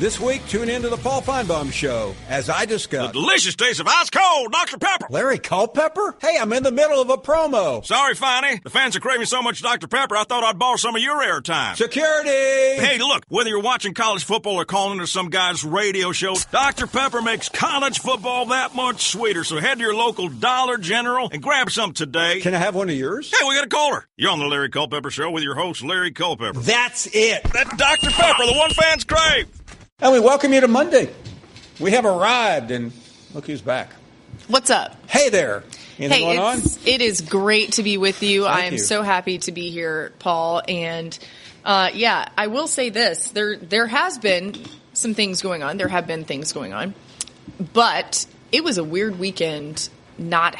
This week, tune into the Paul Finebaum Show as I discuss the delicious taste of ice cold Dr. Pepper. Larry Culpepper? Hey, I'm in the middle of a promo. Sorry, Finey. The fans are craving so much Dr. Pepper, I thought I'd borrow some of your airtime. Security! Hey, look, whether you're watching college football or calling into some guy's radio show, Dr. Pepper makes college football that much sweeter. So head to your local Dollar General and grab some today. Can I have one of yours? Hey, we got a caller. You're on the Larry Culpepper Show with your host, Larry Culpepper. That's it. That's Dr. Pepper, the one fans crave. And we welcome you to Monday. We have arrived, and look who's back. What's up? Hey there. Anything going on? It is great to be with you. I am so happy to be here, Paul. And, I will say this. There has been some things going on. There have been things going on. But it was a weird weekend not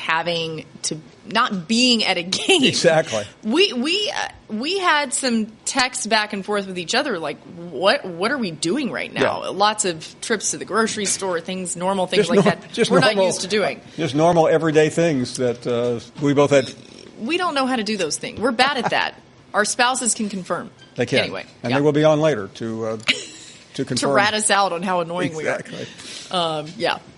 being at a game. Exactly. We had some texts back and forth with each other, like, what are we doing right now? Yeah. Lots of trips to the grocery store, normal things like that. We're not used to doing. Just normal everyday things that we both had. We don't know how to do those things. We're bad at that. Our spouses can confirm. They can. Anyway. And they will be on later to confirm. To rat us out on how annoying we are. Exactly.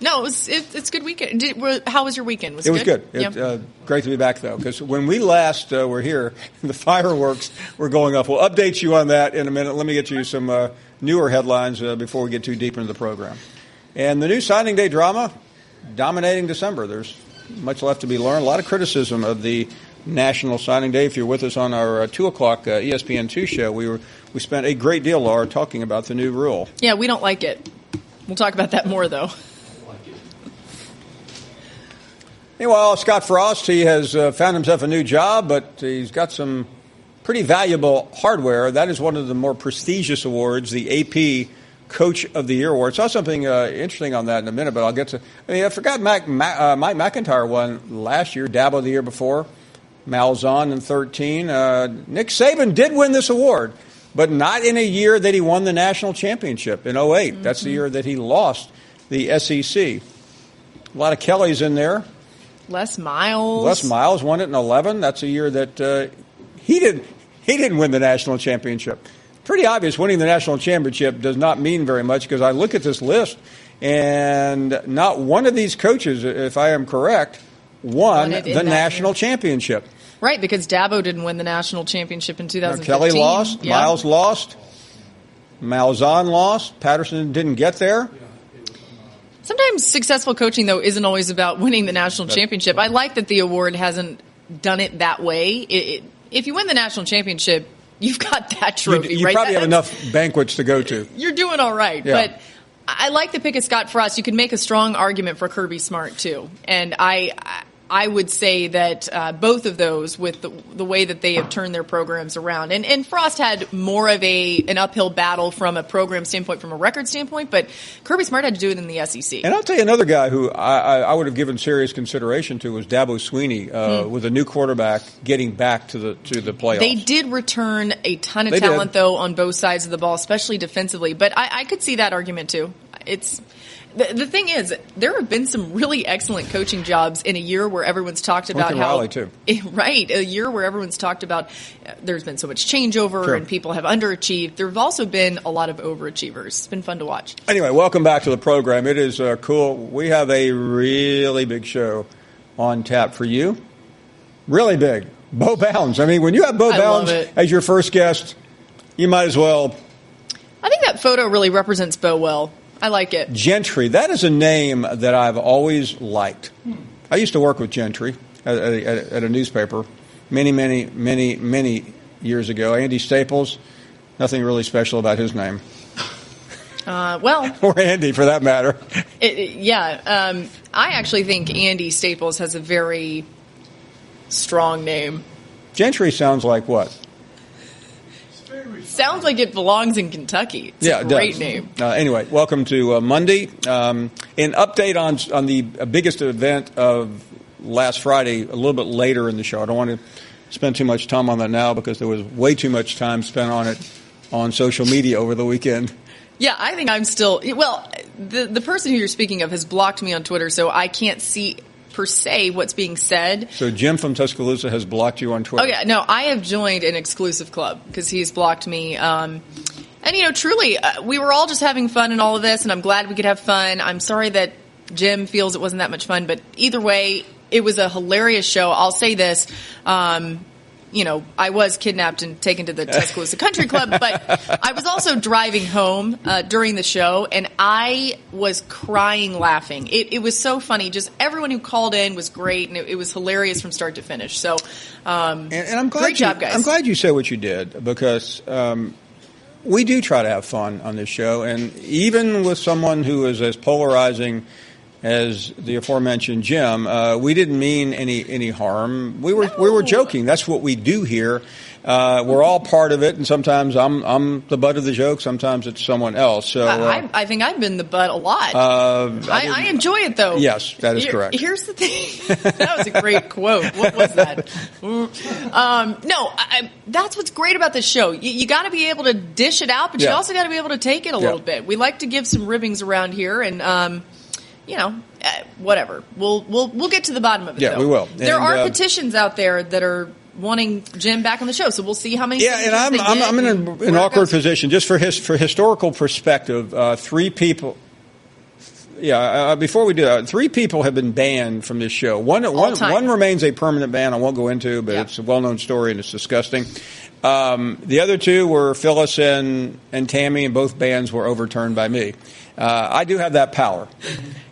No, it's a good weekend. How was your weekend? It was good. Great to be back, though, because when we last were here, the fireworks were going off. We'll update you on that in a minute. Let me get you some newer headlines before we get too deep into the program. And the new signing day drama dominating December. There's much left to be learned. A lot of criticism of the National Signing Day. If you're with us on our 2 o'clock ESPN2 show, we spent a great deal, Laura, talking about the new rule. Yeah, we don't like it. We'll talk about that more, though. Meanwhile, Scott Frost, he has found himself a new job, but he's got some pretty valuable hardware. That is one of the more prestigious awards, the AP Coach of the Year Award. Saw something interesting on that in a minute, but I'll get to. I forgot Mike McIntyre won last year, Dabo the year before, Malzahn in 2013. Nick Saban did win this award, but not in a year that he won the national championship in 2008. Mm-hmm. That's the year that he lost the SEC. A lot of Kellys in there. Les Miles. Les Miles won it in 2011. That's a year that he didn't win the national championship. Pretty obvious winning the national championship does not mean very much, because I look at this list and not one of these coaches, if I am correct, won the national championship. Right, because Dabo didn't win the national championship in 2015. Kelly lost. Yeah. Miles lost. Malzahn lost. Patterson didn't get there. Sometimes successful coaching, though, isn't always about winning the national championship. I like that the award hasn't done it that way. If you win the national championship, you've got that trophy, you right? You probably have enough banquets to go to. You're doing all right. Yeah. But I like the pick of Scott Frost. You can make a strong argument for Kirby Smart, too. And I would say that both of those, with the way that they have turned their programs around. And Frost had more of an uphill battle from a program standpoint, from a record standpoint, but Kirby Smart had to do it in the SEC. And I'll tell you another guy who I would have given serious consideration to was Dabo Swinney, with a new quarterback getting back to the playoffs. They did return a ton of talent, though, on both sides of the ball, especially defensively. But I could see that argument, too. The thing is, there have been some really excellent coaching jobs in a year where everyone's talked about Riley too. Right, a year where everyone's talked about there's been so much changeover and people have underachieved. There have also been a lot of overachievers. It's been fun to watch. Anyway, welcome back to the program. It is cool. We have a really big show on tap for you. Really big. Bo Bounds. I mean, when you have Bo Bounds as your first guest, you might as well. I think that photo really represents Bo well. I like it. Gentry. That is a name that I've always liked. I used to work with Gentry at a newspaper many years ago. Andy Staples, nothing really special about his name. Or Andy, for that matter. I actually think Andy Staples has a very strong name. Gentry sounds like what? Sounds like it belongs in Kentucky. It's a great name. Anyway, welcome to Monday. An update on the biggest event of last Friday, a little bit later in the show. I don't want to spend too much time on that now because there was way too much time spent on it on social media over the weekend. Yeah, I think I'm still – well, the person who you're speaking of has blocked me on Twitter, so I can't see – per se what's being said. So Jim from Tuscaloosa has blocked you on Twitter? Oh, yeah. No, I have joined an exclusive club because he's blocked me. And, truly, we were all just having fun in all of this, and I'm glad we could have fun. I'm sorry that Jim feels it wasn't that much fun, but either way, it was a hilarious show. I'll say this. I was kidnapped and taken to the Tuscaloosa Country Club, but I was also driving home during the show, and I was crying laughing. It was so funny. Just everyone who called in was great, and it was hilarious from start to finish. So, and I'm glad great job, guys. I'm glad you said what you did, because we do try to have fun on this show, and even with someone who is as polarizing as the aforementioned Jim, we didn't mean any harm. We were joking. That's what we do here. We're all part of it, and sometimes I'm the butt of the joke. Sometimes it's someone else. So I think I've been the butt a lot. I enjoy it, though. Yes, that is correct. Here's the thing. That was a great quote. What was that? That's what's great about this show. You got to be able to dish it out, but you also got to be able to take it a little bit. We like to give some ribbings around here, and whatever. We'll get to the bottom of it. Yeah, though. we will. There are petitions out there that are wanting Jim back on the show, so we'll see how many. Yeah, and I'm in an awkward position just for historical perspective. 3 people. Yeah, before we do that, 3 people have been banned from this show. One remains a permanent ban. I won't go into, but it's a well-known story and it's disgusting. The other 2 were Phyllis and Tammy, and both bans were overturned by me. I do have that power.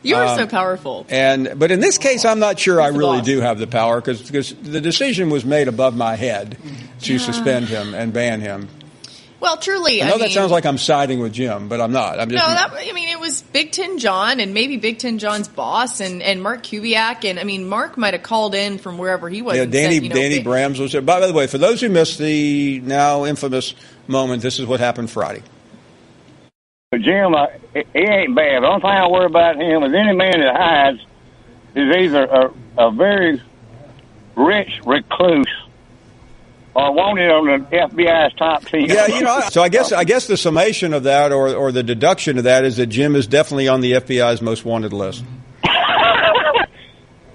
You are so powerful. But in this case, I'm not sure I really do have the power, because the decision was made above my head to suspend him and ban him. Well, truly, I know that sounds like I'm siding with Jim, but I'm not. It was Big Ten John and maybe Big Ten John's boss and Mark Kubiak, and Mark might have called in from wherever he was. Yeah, Danny Brams was there. By the way, for those who missed the now infamous moment, this is what happened Friday. Jim, he ain't bad. The only thing I worry about him is any man that hides is either a very rich recluse or wanted on the FBI's top team. Yeah, so I guess the summation of that, or the deduction of that, is that Jim is definitely on the FBI's most wanted list.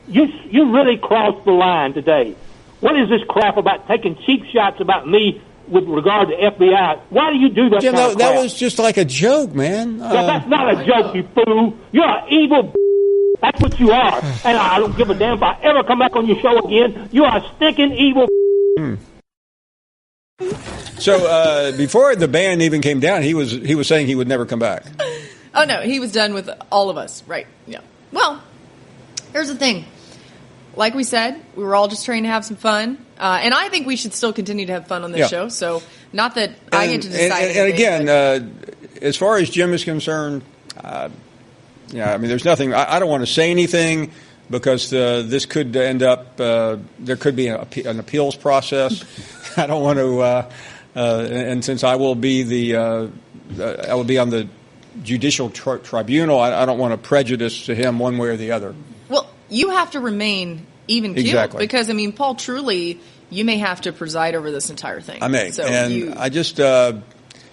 You really crossed the line today. What is this crap about taking cheap shots about me with regard to FBI? Why do you do that? Jim, kind of that crap? was just like a joke, man. That's not a joke, you fool. You're an evil. That's what you are. And I don't give a damn if I ever come back on your show again. You are a stinking evil. So before the ban even came down, he was saying he would never come back. Oh no, he was done with all of us, right? Yeah. Well, here's the thing. Like we said, we were all just trying to have some fun, and I think we should still continue to have fun on this show. So, not that I get to decide. And again, as far as Jim is concerned, there's nothing. I don't want to say anything, because this could end up. There could be an appeals process. I don't want to. And since I will be I will be on the judicial tribunal, I don't want to prejudice to him one way or the other. Well, you have to remain even keeled. Exactly. Because, Paul, truly, you may have to preside over this entire thing. I may. So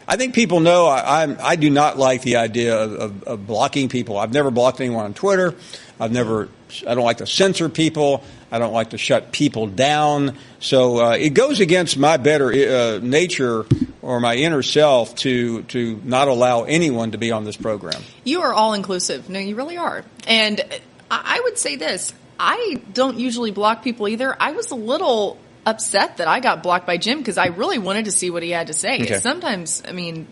I think people know I do not like the idea of blocking people. I've never blocked anyone on Twitter. I don't like to censor people. I don't like to shut people down. So it goes against my better nature or my inner self to not allow anyone to be on this program. You are all inclusive. No, you really are. And I would say this. I don't usually block people either. I was a little upset that I got blocked by Jim, because I really wanted to see what he had to say. Okay. Sometimes, you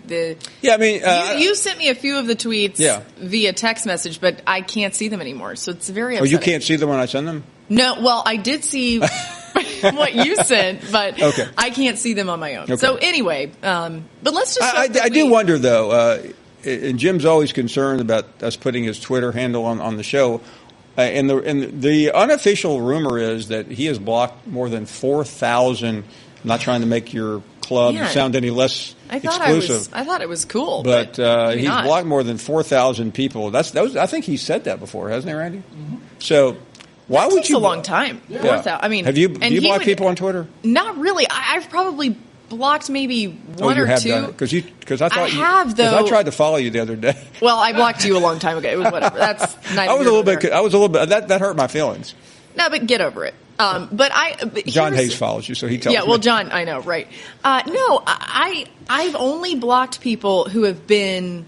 sent me a few of the tweets via text message, but I can't see them anymore. So it's very upsetting. Oh, you can't see them when I send them? No, well, I did see what you sent, but I can't see them on my own. Okay. So anyway, but let's just. I do wonder, though, and Jim's always concerned about us putting his Twitter handle on the show. And the unofficial rumor is that he has blocked more than 4,000. I'm not trying to make your club sound any less exclusive. I thought it was cool, but he's blocked more than 4,000 people. I think he said that before, hasn't he, Randy? Mm-hmm. So why would you? A long time. Yeah. 4,000. Do you block people on Twitter? Not really. I've probably blocked maybe one or two. Because I thought I have, though. I tried to follow you the other day. Well, I blocked you a long time ago. It was whatever. That's I was a little bit. That hurt my feelings. No, but get over it. But John Hayes follows you, so he tells me. Yeah, well, John, I know, right. No, I've only blocked people who have been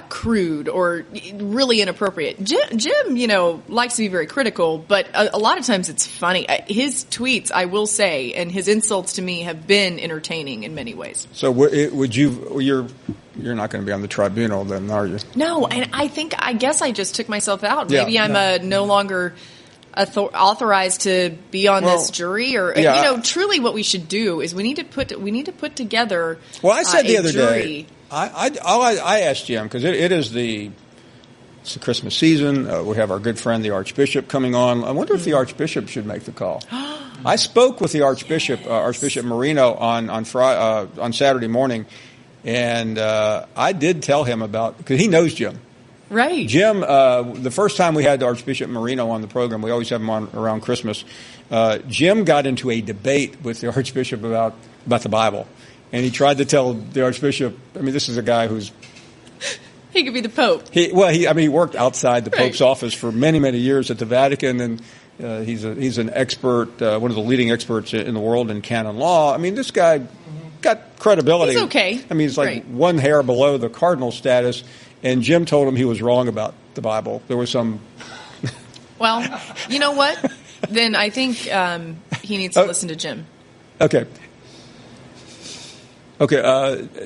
crude or really inappropriate. Jim, likes to be very critical, but a lot of times it's funny. His tweets, I will say, and his insults to me have been entertaining in many ways. So you're not going to be on the tribunal then, are you? No, and I guess I just took myself out. Maybe I'm no longer authorized to be on this jury, or truly, what we should do is we need to put together. Well, I said the other jury. day, I asked Jim because it's the Christmas season. We have our good friend the Archbishop coming on. I wonder if the Archbishop should make the call. I spoke with the Archbishop, Archbishop Marino, on Saturday morning, and I did tell him because he knows Jim. Right. Jim, the first time we had Archbishop Marino on the program, we always have him on around Christmas, Jim got into a debate with the Archbishop about the Bible. And he tried to tell the Archbishop, this is a guy who's... He could be the Pope. He worked outside the Pope's office for many, many years at the Vatican, and he's an expert, one of the leading experts in the world in canon law. This guy got credibility. He's okay. He's like one hair below the cardinal status. And Jim told him he was wrong about the Bible. There was some... Well, you know what? Then I think he needs to listen to Jim. Okay.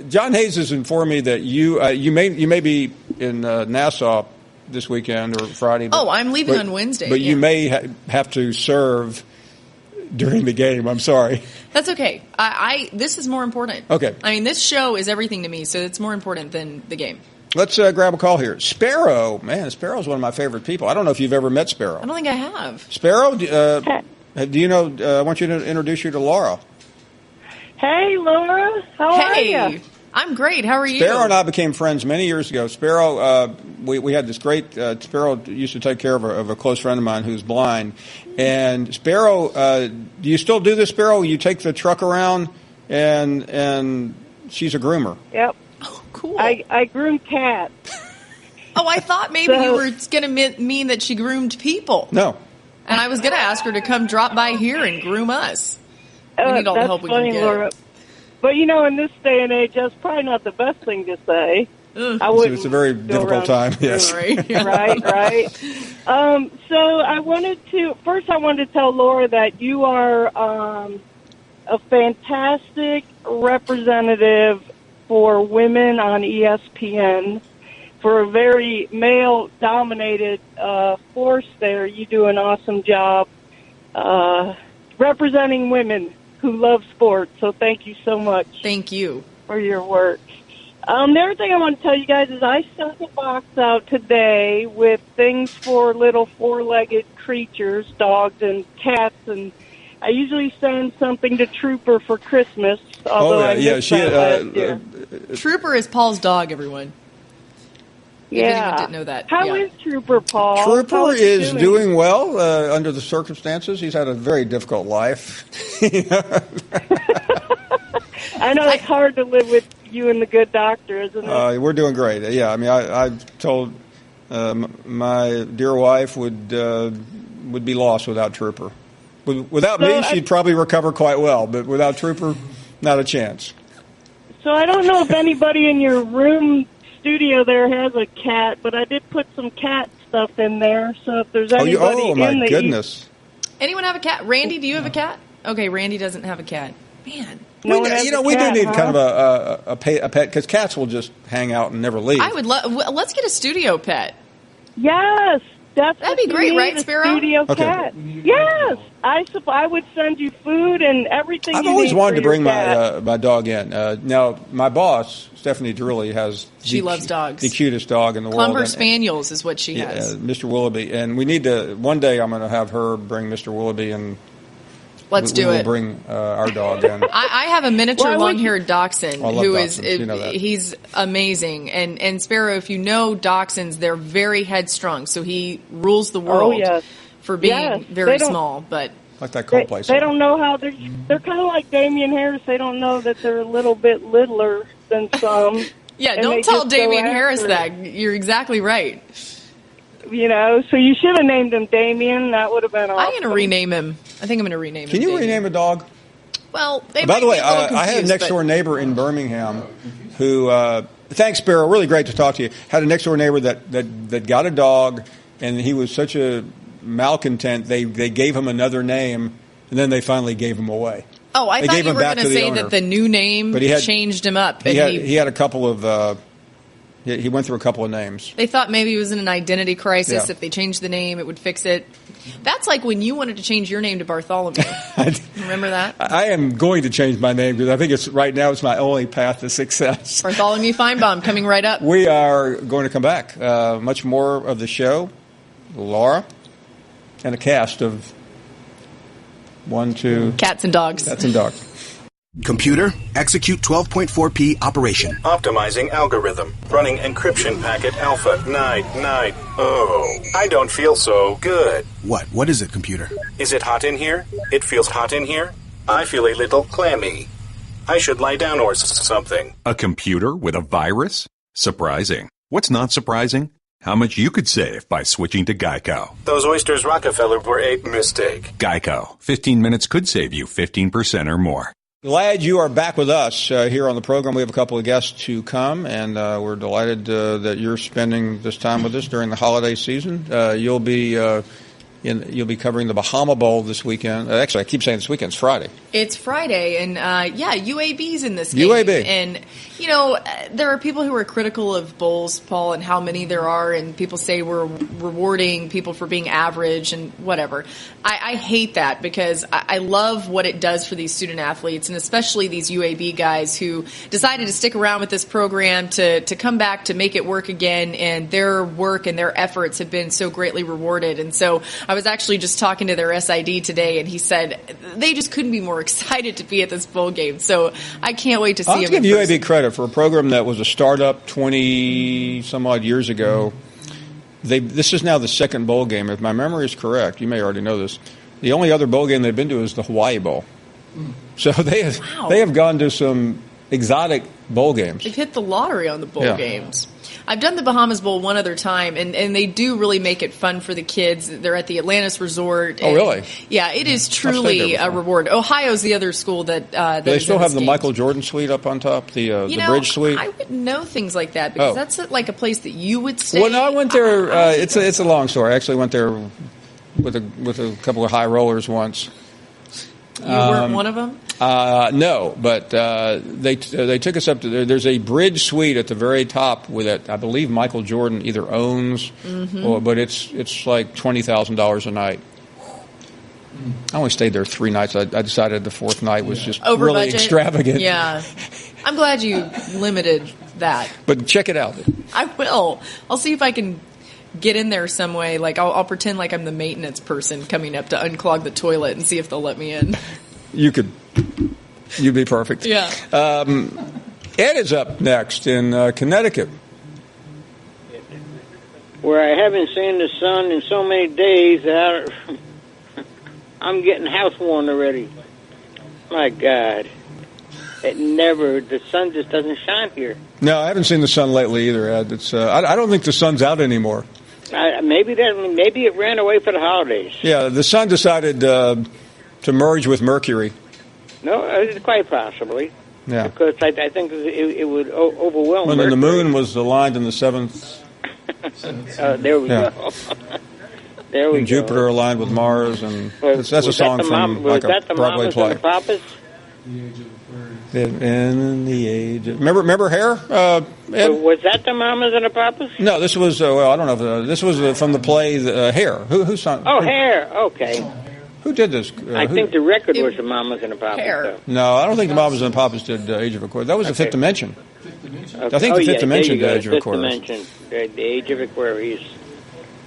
John Hayes has informed me that you may be in Nassau this weekend or Friday. I'm leaving on Wednesday. But you may have to serve during the game. I'm sorry. That's okay. This is more important. Okay. This show is everything to me, so it's more important than the game. Let's grab a call here. Sparrow, Sparrow's one of my favorite people. I don't know if you've ever met Sparrow. I don't think I have. Sparrow, do you know? I want you to introduce you to Laura. Hey, Laura. How are you? I'm great. How are you? Sparrow and I became friends many years ago. Sparrow, we had this great. Sparrow used to take care of a close friend of mine who's blind. And Sparrow, do you still do this, Sparrow? You take the truck around, and she's a groomer. Yep. Oh, cool. I groom cats. I thought maybe you were going to mean that she groomed people. No. And I was going to ask her to come drop by here and groom us. We need all the help we can get. Laura. But, in this day and age, that's probably not the best thing to say. It's a very difficult time, yes. Right. So I wanted to tell Laura that you are a fantastic representative for women on ESPN. For a very male-dominated force there, you do an awesome job representing women who love sports. So thank you so much. Thank you for your work. The other thing I want to tell you guys is I sent a box out today with things for little four-legged creatures, dogs and cats, and I usually send something to Trooper for Christmas. Trooper is Paul's dog, everyone. If anyone didn't know that. How is Trooper, Paul? Trooper is doing well under the circumstances. He's had a very difficult life. I know it's hard to live with you and the good doctor, isn't it? We're doing great. Yeah, I told my dear wife would be lost without Trooper. Without me, she'd probably recover quite well, but without Trooper, not a chance. So I don't know if anybody in your room studio there has a cat, but I did put some cat stuff in there. So if there's anybody my goodness. Anyone have a cat? Randy, do you have a cat? Okay, Randy doesn't have a cat. Man. We do need kind of a pet, because cats will just hang out and never leave. I would let's get a studio pet. Yes. That'd be great, right, Sparrow? Studio cat. Yes. I would send you food and everything. I've always wanted to bring my dog in. Now, my boss, Stephanie Drulli, has loves dogs. The cutest dog in the world. Clumber Spaniels is what she has. Mr. Willoughby. And we need to, one day I'm going to have her bring Mr. Willoughby, and we'll bring our dog in. I have a miniature long-haired dachshund who is he's amazing. And Sparrow, if you know dachshunds, they're very headstrong. So he rules the world for being very small. But like that Coldplay song. They don't know how they're kind of like Damian Harris. They don't know that they're a little bit littler than some. Yeah, don't tell Damian Harris that. You're exactly right. So you should have named him Damien. That would have been awesome. I'm going to rename him. I think I'm going to rename him. Can you Damien. rename a dog? Well, they by the way, be a little confused, I had a next-door neighbor in Birmingham who, thanks, Barrow, really great to talk to you, had a next-door neighbor that got a dog, and he was such a malcontent, they gave him another name, and then they finally gave him away. Oh, I thought you were going to say that the new name changed him up. He had a couple of... he went through a couple of names. They thought maybe he was in an identity crisis. Yeah. If they changed the name, it would fix it. That's like when you wanted to change your name to Bartholomew. Remember that? I am going to change my name because I think right now it's my only path to success. Bartholomew Finebaum coming right up. We are going to come back. Much more of the show. Laura and a cast of 1, 2... Cats and dogs. Cats and dogs. Computer, execute 12.4p operation. Optimizing algorithm. Running encryption packet alpha. Night. Oh, I don't feel so good. What is it, computer? Is it hot in here? It feels hot in here? I feel a little clammy. I should lie down or something. A computer with a virus? Surprising. What's not surprising? How much you could save by switching to Geico. Those oysters Rockefeller were a mistake. Geico. 15 minutes could save you 15% or more. Glad you are back with us here on the program. We have a couple of guests to come, and we're delighted that you're spending this time with us during the holiday season. You'll be covering the Bahama Bowl this weekend. Actually, I keep saying this weekend. It's Friday. It's Friday, and UAB's in this game. UAB. And, there are people who are critical of bowls, Paul, and how many there are, and people say we're rewarding people for being average and whatever. I hate that because I love what it does for these student athletes, and especially these UAB guys who decided to stick around with this program to come back to make it work again, and their work and their efforts have been so greatly rewarded. And so I was actually just talking to their SID today, and he said they just couldn't be more excited to be at this bowl game. So I can't wait to see I'll give UAB credit for a program that was a startup 20-some-odd years ago. This is now the second bowl game. If my memory is correct, you may already know this, the only other bowl game they've been to is the Hawaii Bowl. So they have gone to some exotic bowl games. They've hit the lottery on the bowl games. I've done the Bahamas Bowl one other time, and they do really make it fun for the kids. They're at the Atlantis Resort. Oh, really? Yeah, it is truly a reward. Ohio's the other school that do they still have the Michael Jordan suite up on top, the bridge suite? I wouldn't know things like that because that's like a place that you would stay. Well, no, I went there. It's a long story. I actually went there with a couple of high rollers once. You weren't one of them? No, but they took us up to there's a bridge suite at the very top with it. I believe Michael Jordan either owns, but it's like $20,000 a night. I only stayed there 3 nights. I decided the fourth night was just over really budget. Extravagant. Yeah, I'm glad you limited that. But check it out. I will. I'll see if I can get in there some way. Like I'll pretend like I'm the maintenance person coming up to unclog the toilet and see if they'll let me in. You'd be perfect. Yeah. Ed is up next in Connecticut, where I haven't seen the sun in so many days that I'm getting houseworn already. My God. The sun just doesn't shine here. No, I haven't seen the sun lately either, Ed. It's I don't think the sun's out anymore. Maybe it ran away for the holidays. Yeah, the sun decided to merge with Mercury. No, quite possibly. Yeah. Because I think it would overwhelm When Mercury. the moon was aligned in the seventh. There we go. There we and go. Jupiter aligned with Mars, and that's a song from like a Broadway play. In the age of, remember Hair? Ed? Was that the Mamas and the Papas? No, this was I don't know. This was from the play Hair. Who sung? Oh, Hair. Okay. Who did this? I think the record was the Mamas and the Papas. Hair. No, I don't think the Mamas and the Papas did Age of Aquarius. That was the Fifth Dimension. Okay. I think the Fifth Dimension did Age of Fifth Aquarius. Dimension, the Age of Aquarius.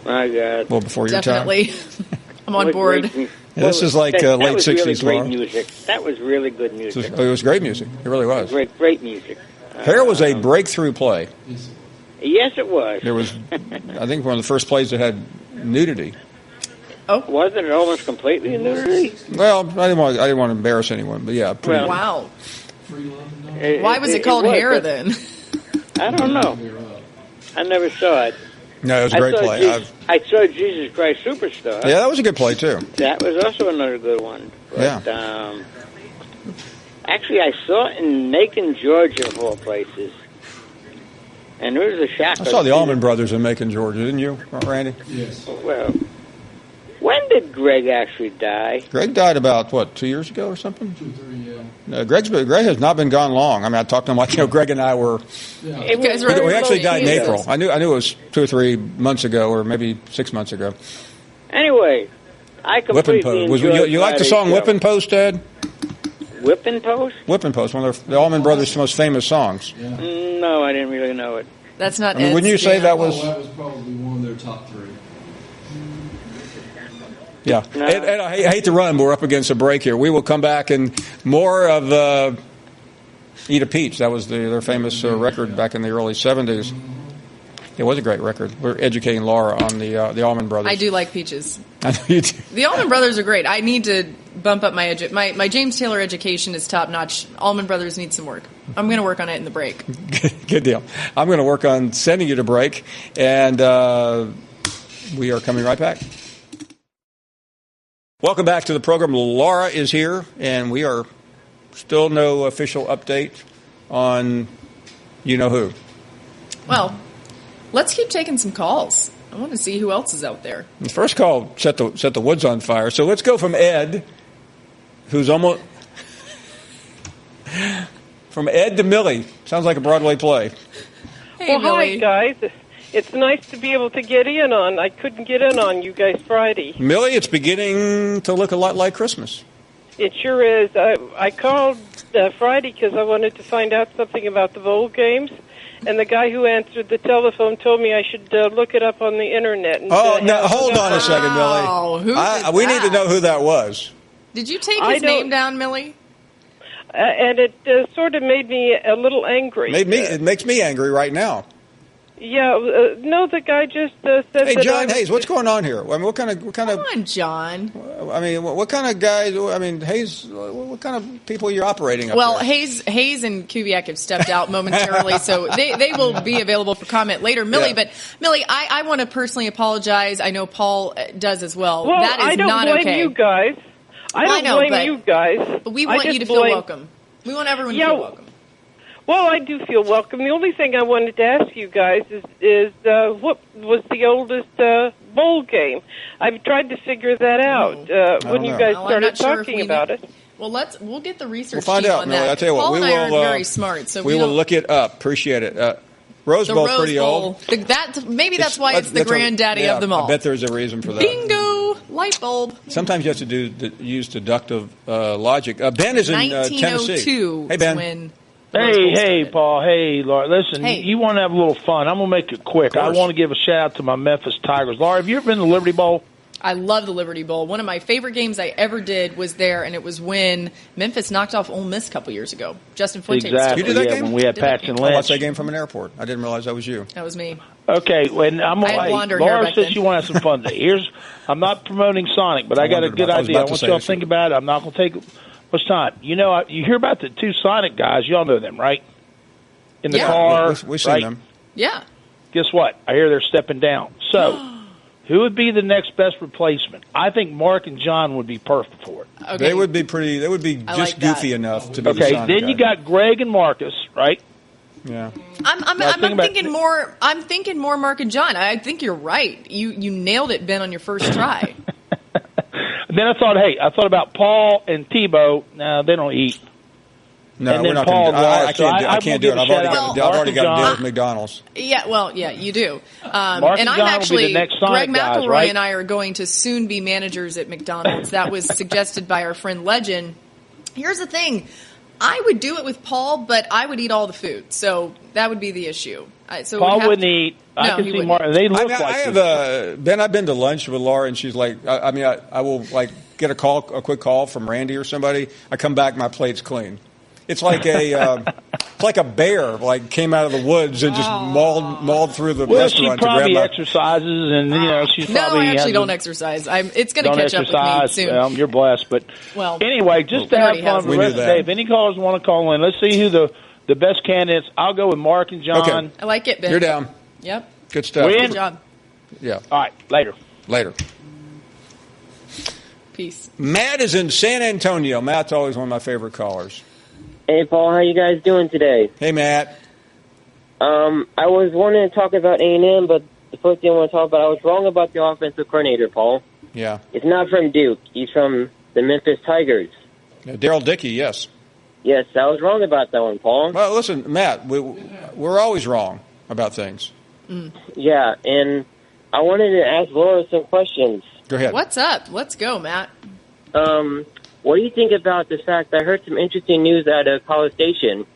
My God. Well, before your time. Definitely. I'm on board. This is like late 60s. Really great music. That was really good music. It was great music. It really was. Great music. Hair was a breakthrough play. Yes, it was. There was, I think, one of the first plays that had nudity. Oh, wasn't it almost completely nudity? Well, I didn't want to embarrass anyone, but yeah. Wow. Why was it called Hair then? I don't know. I never saw it. No, it was a great play. I saw Jesus Christ Superstar. Yeah, that was a good play, too. That was also another good one. But, actually, I saw it in Macon, Georgia, of all places. And there was a shock. I saw the Allman Brothers in Macon, Georgia, didn't you, Randy? Yes. Well, when did Greg actually die? Greg died about, 2 years ago or something? 2 or 3, yeah. No, Greg has not been gone long. I mean, I talked to him like, Greg and I were... Yeah. We actually died in April. I knew it was 2 or 3 months ago, or maybe 6 months ago. Anyway, I completely enjoyed You like the song Whippin' Post, Ed? Whippin' Post? Whippin' Post, one of the Allman Brothers' most famous songs. Yeah. No, I didn't really know it. That's not. Wouldn't you say that was? That was probably one of their top 3. Yeah, no. Ed, I hate to run, but we're up against a break here. We will come back and more of Eat a Peach. That was their famous record back in the early 70s. It was a great record. We're educating Laura on the Allman Brothers. I do like peaches. I know you do. The Allman Brothers are great. I need to bump up my James Taylor education is top notch. Allman Brothers need some work. I'm going to work on it in the break. Good deal. I'm going to work on sending you to break, and we are coming right back. Welcome back to the program. Laura is here, and we are still no official update on you-know-who. Well, let's keep taking some calls. I want to see who else is out there. The first call set the woods on fire. So let's go from Ed, who's almost... from Ed to Millie. Sounds like a Broadway play. Hey, Millie. Hi, guys. It's nice to be able to get in on. I couldn't get in on you guys Friday. Millie, it's beginning to look a lot like Christmas. It sure is. I called Friday because I wanted to find out something about the bowl games, and the guy who answered the telephone told me I should look it up on the internet. And, hold on a second, Millie. Oh, who did we that? need to know who that was. Did you take his name down, Millie? And it sort of made me a little angry. It makes me angry right now. Yeah, no, the guy just said that. Hey, John Hayes, what's going on here? I mean, what kind of? Come on, John. I mean, what kind of guys? I mean, Hayes, what kind of people you're operating up Well, there? Hayes and Kubiak have stepped out momentarily, so they will be available for comment later. Millie, but Millie, I want to personally apologize. I know Paul does as well. Well, that is I don't not blame okay. you guys. I don't blame you guys. But we want you to feel welcome. We want everyone to feel welcome. Well, I do feel welcome. The only thing I wanted to ask you guys is what was the oldest bowl game? I've tried to figure that out when you guys started talking about it. Well, we'll get the research. We'll find out, on Millie. that. I'll tell you what. Paul We and I will. are very smart, so we will look it up. Appreciate it. Rose Bowl's pretty old. Maybe that's why it's the granddaddy of them all. I bet there's a reason for that. Bingo! Light bulb. Sometimes you have to use deductive logic. Ben is in Tennessee. 1902. Hey, Ben. When Hey, Paul. Hey, Laura. Listen, you want to have a little fun. I'm going to make it quick. I want to give a shout-out to my Memphis Tigers. Laura, have you ever been to the Liberty Bowl? I love the Liberty Bowl. One of my favorite games I ever did was there, and it was when Memphis knocked off Ole Miss a couple years ago. Justin Fuente. You did that game? When we had Paxton Lynch. I watched that game from an airport. I didn't realize that was you. That was me. Okay, when Laura says she wants to have some fun today. I'm not promoting Sonic, but I got a good idea. I want y'all to think about it. I'm not going to take much time. You know, you hear about the two Sonic guys. Y'all know them, right? In the car. We've seen them. Yeah. Guess what? I hear they're stepping down. So, who would be the next best replacement? I think Mark and John would be perfect for it. Okay. They would be pretty. They would be just goofy enough to be the Sonic then guy. you got Greg and Marcus, right? Yeah. I'm thinking more. I'm thinking more Mark and John. I think you're right. You nailed it, Ben, on your first try. Then I thought about Paul and Tebow. No, they don't eat. No, and we're then not Paul going to do it. I can't do it. I've already got to deal with McDonald's. Yeah, you do. Mark and and I'm John actually, will be the next Sonic Greg McElroy guys, right? and I are going to soon be managers at McDonald's. That was suggested by our friend Legend. Here's the thing. I would do it with Paul, but I would eat all the food. So that would be the issue. So Paul wouldn't eat. I can see Mark. They look like Ben, I've been to lunch with Laura, and she's like, I will get a quick call from Randy or somebody. I come back, my plate's clean. It's like a bear came out of the woods and just mauled through the restaurant. She probably exercises, and she's probably. No, I actually don't exercise. It's going to catch up with me soon. Well, you're blessed, but anyway, just to have fun for the rest of the day. If any callers want to call in, let's see who the best candidates. I'll go with Mark and John. Okay. I like it, Ben. You're down. Yep. Good stuff. Good job. Yeah. All right, Later. Peace. Matt is in San Antonio. Matt's always one of my favorite callers. Hey, Paul, how you guys doing today? Hey, Matt. I was wanting to talk about A&M, but the first thing I want to talk about, I was wrong about the offensive coordinator, Paul. Yeah. It's not from Duke. He's from the Memphis Tigers. Daryl Dickey, yes. Yes, I was wrong about that one, Paul. Well, listen, Matt, we're always wrong about things. Yeah, and I wanted to ask Laura some questions. Go ahead. What's up? Let's go, Matt. What do you think about the fact I heard some interesting news out of College Station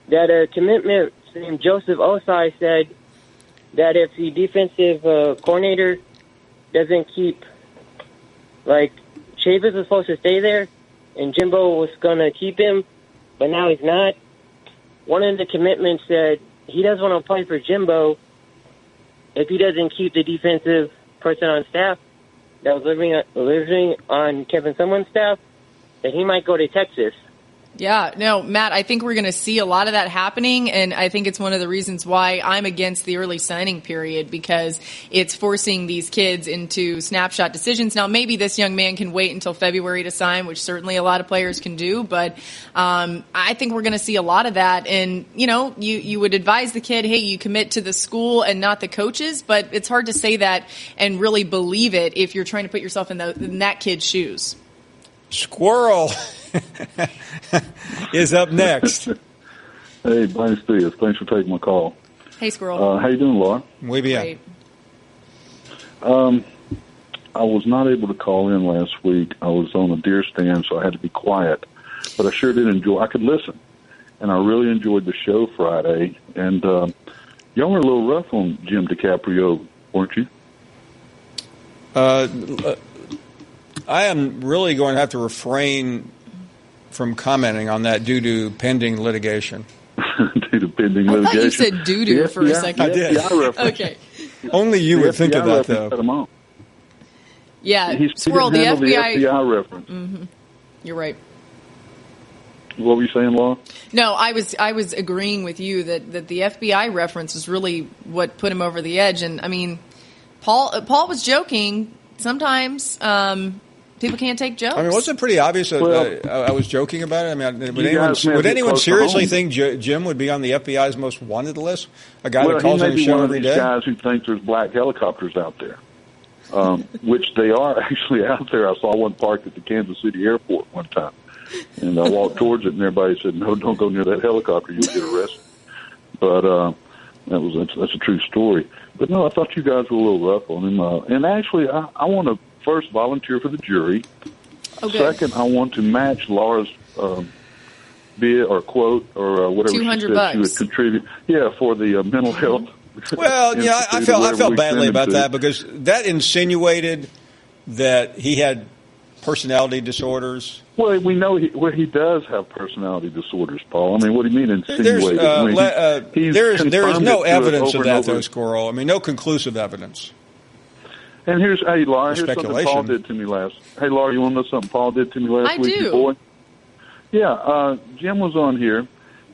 that a commitment named Joseph Osai said that if the defensive coordinator doesn't keep, like, Chavis was supposed to stay there and Jimbo was going to keep him, but now he's not. One of the commitments said he doesn't want to play for Jimbo if he doesn't keep the defensive person on staff that was living on Kevin Sumlin's staff, that he might go to Texas. Yeah, no, Matt, I think we're going to see a lot of that happening, and I think it's one of the reasons why I'm against the early signing period, because it's forcing these kids into snapshot decisions. Now, maybe this young man can wait until February to sign, which certainly a lot of players can do, but I think we're going to see a lot of that. And, you would advise the kid, hey, you commit to the school and not the coaches, but it's hard to say that and really believe it if you're trying to put yourself in that kid's shoes. Squirrel is up next. Hey, buenos dias. Thanks for taking my call. Hey, Squirrel. How you doing, Laura? Muy bien. Great. I was not able to call in last week. I was on a deer stand, so I had to be quiet. But I sure did enjoy. I could listen, and I really enjoyed the show Friday. And y'all were a little rough on Jim DiCaprio, weren't you? I am really going to have to refrain from commenting on that due to pending litigation. Due to pending litigation. I thought you said doo-doo for a second. I did. Okay. Only you would think of that, though. Yeah, Squirrel, the FBI reference. Mm-hmm. You're right. What were you saying, Laura? No, I was agreeing with you that the FBI reference is really what put him over the edge. And, I mean, Paul was joking. Sometimes people can't take jokes. I mean, wasn't it pretty obvious that I was joking about it? I mean, would anyone seriously think Jim would be on the FBI's most wanted list? A guy that calls on the show every day? He may be one of these guys who think there's black helicopters out there, which they are actually out there. I saw one parked at the Kansas City airport one time, and I walked towards it, and everybody said, "No, don't go near that helicopter. You'll get arrested." But that's a true story. But no, I thought you guys were a little rough on him. And actually, I want to first volunteer for the jury. Okay. Second, I want to match Laura's bid or quote or whatever she said she would contribute. Yeah, for the mental health. Well, yeah, I felt badly about that because that insinuated that he had personality disorders. Well, we know he does have personality disorders, Paul. I mean, what do you mean insinuated? There is no evidence of that, though, Squirrel. I mean, no conclusive evidence. And here's Laura, here's something Paul did to me Hey, Laura, you want to know something Paul did to me last week? I do. Boy? Yeah, Jim was on here,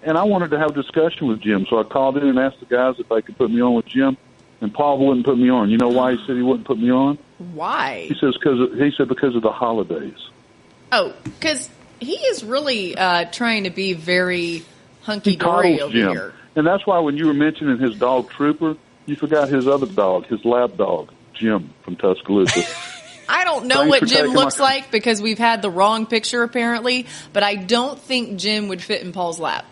and I wanted to have a discussion with Jim, so I called in and asked the guys if they could put me on with Jim, and Paul wouldn't put me on. You know why he said he wouldn't put me on? Why? He said because of the holidays. Oh, because he is really trying to be very hunky-dory over here. And that's why when you were mentioning his dog Trooper, you forgot his other dog, his lab dog, Jim from Tuscaloosa. I don't know what Jim looks like because we've had the wrong picture apparently, but I don't think Jim would fit in Paul's lap.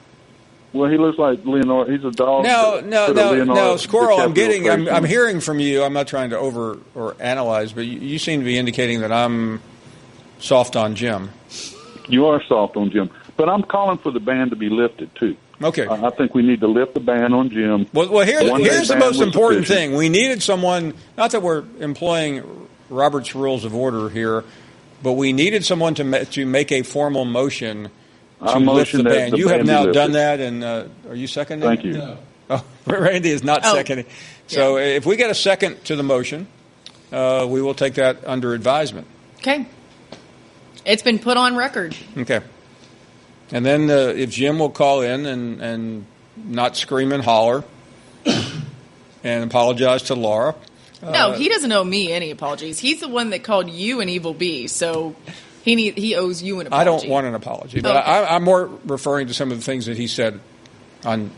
Well, he looks like Leonardo. He's a dog. No, Squirrel. I'm hearing from you. I'm not trying to over or analyze, but you seem to be indicating that I'm soft on Jim. You are soft on Jim, but I'm calling for the ban to be lifted too. Okay. I think we need to lift the ban on Jim. Well, here's the most important thing. We needed someone. Not that we're employing Robert's Rules of Order here, but we needed someone to make a formal motion. To lift the ban. You have now done that, and are you seconding? Thank you. No. Oh, Randy is not seconding. So if we get a second to the motion, we will take that under advisement. Okay. It's been put on record. Okay. And then if Jim will call in and not scream and holler and apologize to Laura. No, he doesn't owe me any apologies. He's the one that called you an evil bee, so he owes you an apology. I don't want an apology, but okay. I'm more referring to some of the things that he said on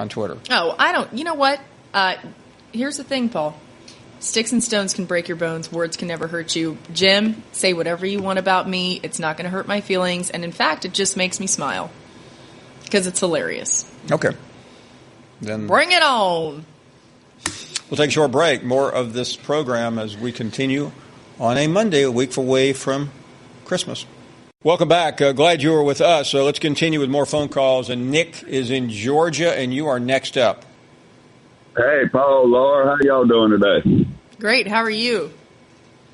Twitter. Oh, I don't. You know what? Here's the thing, Paul. Sticks and stones can break your bones. Words can never hurt you. Jim, say whatever you want about me. It's not going to hurt my feelings. And in fact, it just makes me smile because it's hilarious. Okay. Then bring it on. We'll take a short break. More of this program as we continue on a Monday, a week away from Christmas. Welcome back. Glad you were with us. So let's continue with more phone calls. And Nick is in Georgia, and you are next up. Hey, Paul, Laura, how y'all doing today? Great. How are you?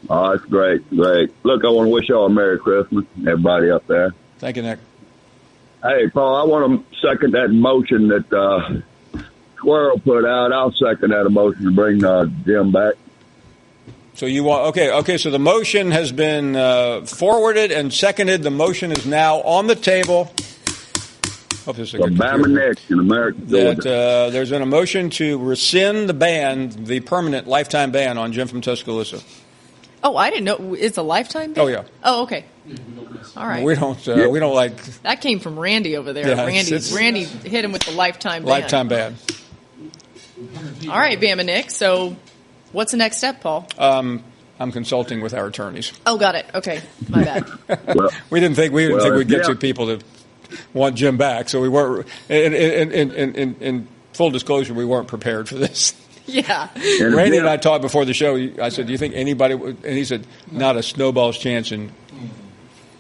Oh, it's great. Look, I want to wish y'all a Merry Christmas, everybody up there. Thank you, Nick. Hey, Paul, I want to second that motion that Squirrel put out. I'll second that motion to bring Jim back. So you want okay. So the motion has been forwarded and seconded. The motion is now on the table. Hope this is a good Nick in America. There's been a motion to rescind the ban, the permanent lifetime ban on Jim from Tuscaloosa. Oh, I didn't know. It's a lifetime ban? Oh, yeah. Oh, okay. All right. We don't like. That came from Randy over there. Yeah, Randy hit him with the lifetime ban. Lifetime ban. All right, Bama Nick. So what's the next step, Paul? I'm consulting with our attorneys. Oh, got it. Okay. My bad. we didn't think we'd get to people to want Jim back, so we weren't. In full disclosure, we weren't prepared for this. Yeah. Randy and I talked before the show. I said, "Do you think anybody would?" And he said, "Not a snowball's chance." And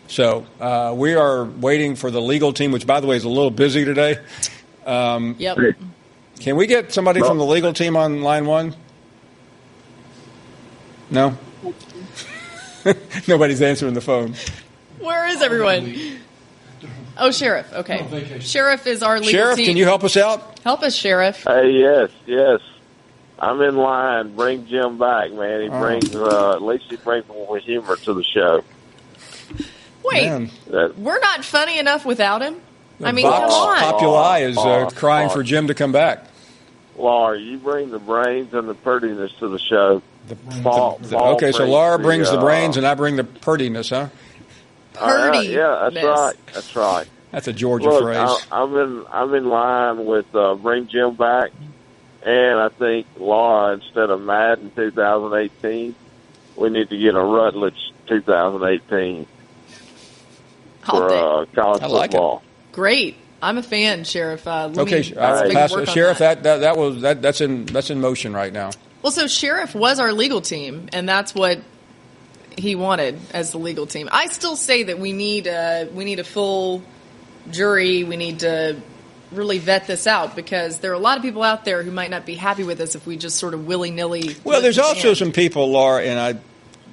so we are waiting for the legal team, which, by the way, is a little busy today. Yep. Can we get somebody from the legal team on line one? No. Nobody's answering the phone. Where is everyone? Oh, Sheriff. Okay. Sheriff is our legal team. Sheriff, can you help us out? Help us, Sheriff. Hey, yes. I'm in line. Bring Jim back, man. He brings, at least he brings more humor to the show. Wait, we're not funny enough without him? I mean, Vox come on. Populi is crying for Jim to come back. Laura, you bring the brains and the prettiness to the show. Okay, so Laura brings the brains and I bring the prettiness, huh? Purdy. Yeah, that's right. That's a Georgia phrase. I'm in line with bring Jim back, and I think Laura, instead of Madden 2018, we need to get a Rutledge 2018 for college football. Great. I'm a fan, Sheriff. Sheriff, that's in motion right now. Well, so Sheriff was our legal team, and that's what he wanted as the legal team. I still say that we need a full jury. We need to really vet this out because there are a lot of people out there who might not be happy with us if we just sort of willy-nilly. Well, there's also some people, Laura, and I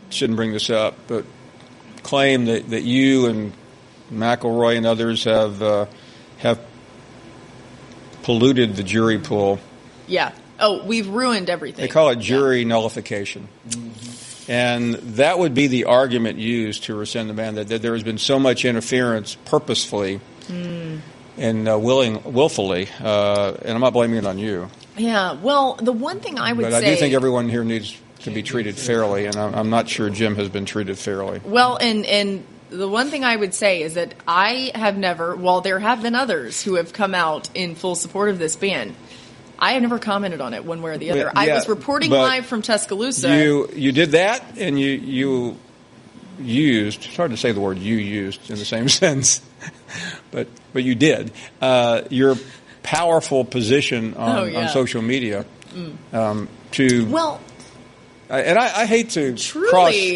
shouldn't bring this up, but claim that you and McElroy and others have polluted the jury pool. Yeah. Oh, we've ruined everything. They call it jury nullification. Mm-hmm. And that would be the argument used to rescind the ban, that there has been so much interference purposefully and willfully, and I'm not blaming it on you. Yeah, well, the one thing I would say... But I do think everyone here needs to be treated fairly, and I'm not sure Jim has been treated fairly. Well, and the one thing I would say is that I have never, while there have been others who have come out in full support of this ban, I have never commented on it one way or the other. Yeah, I was reporting live from Tuscaloosa. You did that, and you used, it's hard to say the word you used in the same sense, but you did, your powerful position on social media to... Well... And I hate to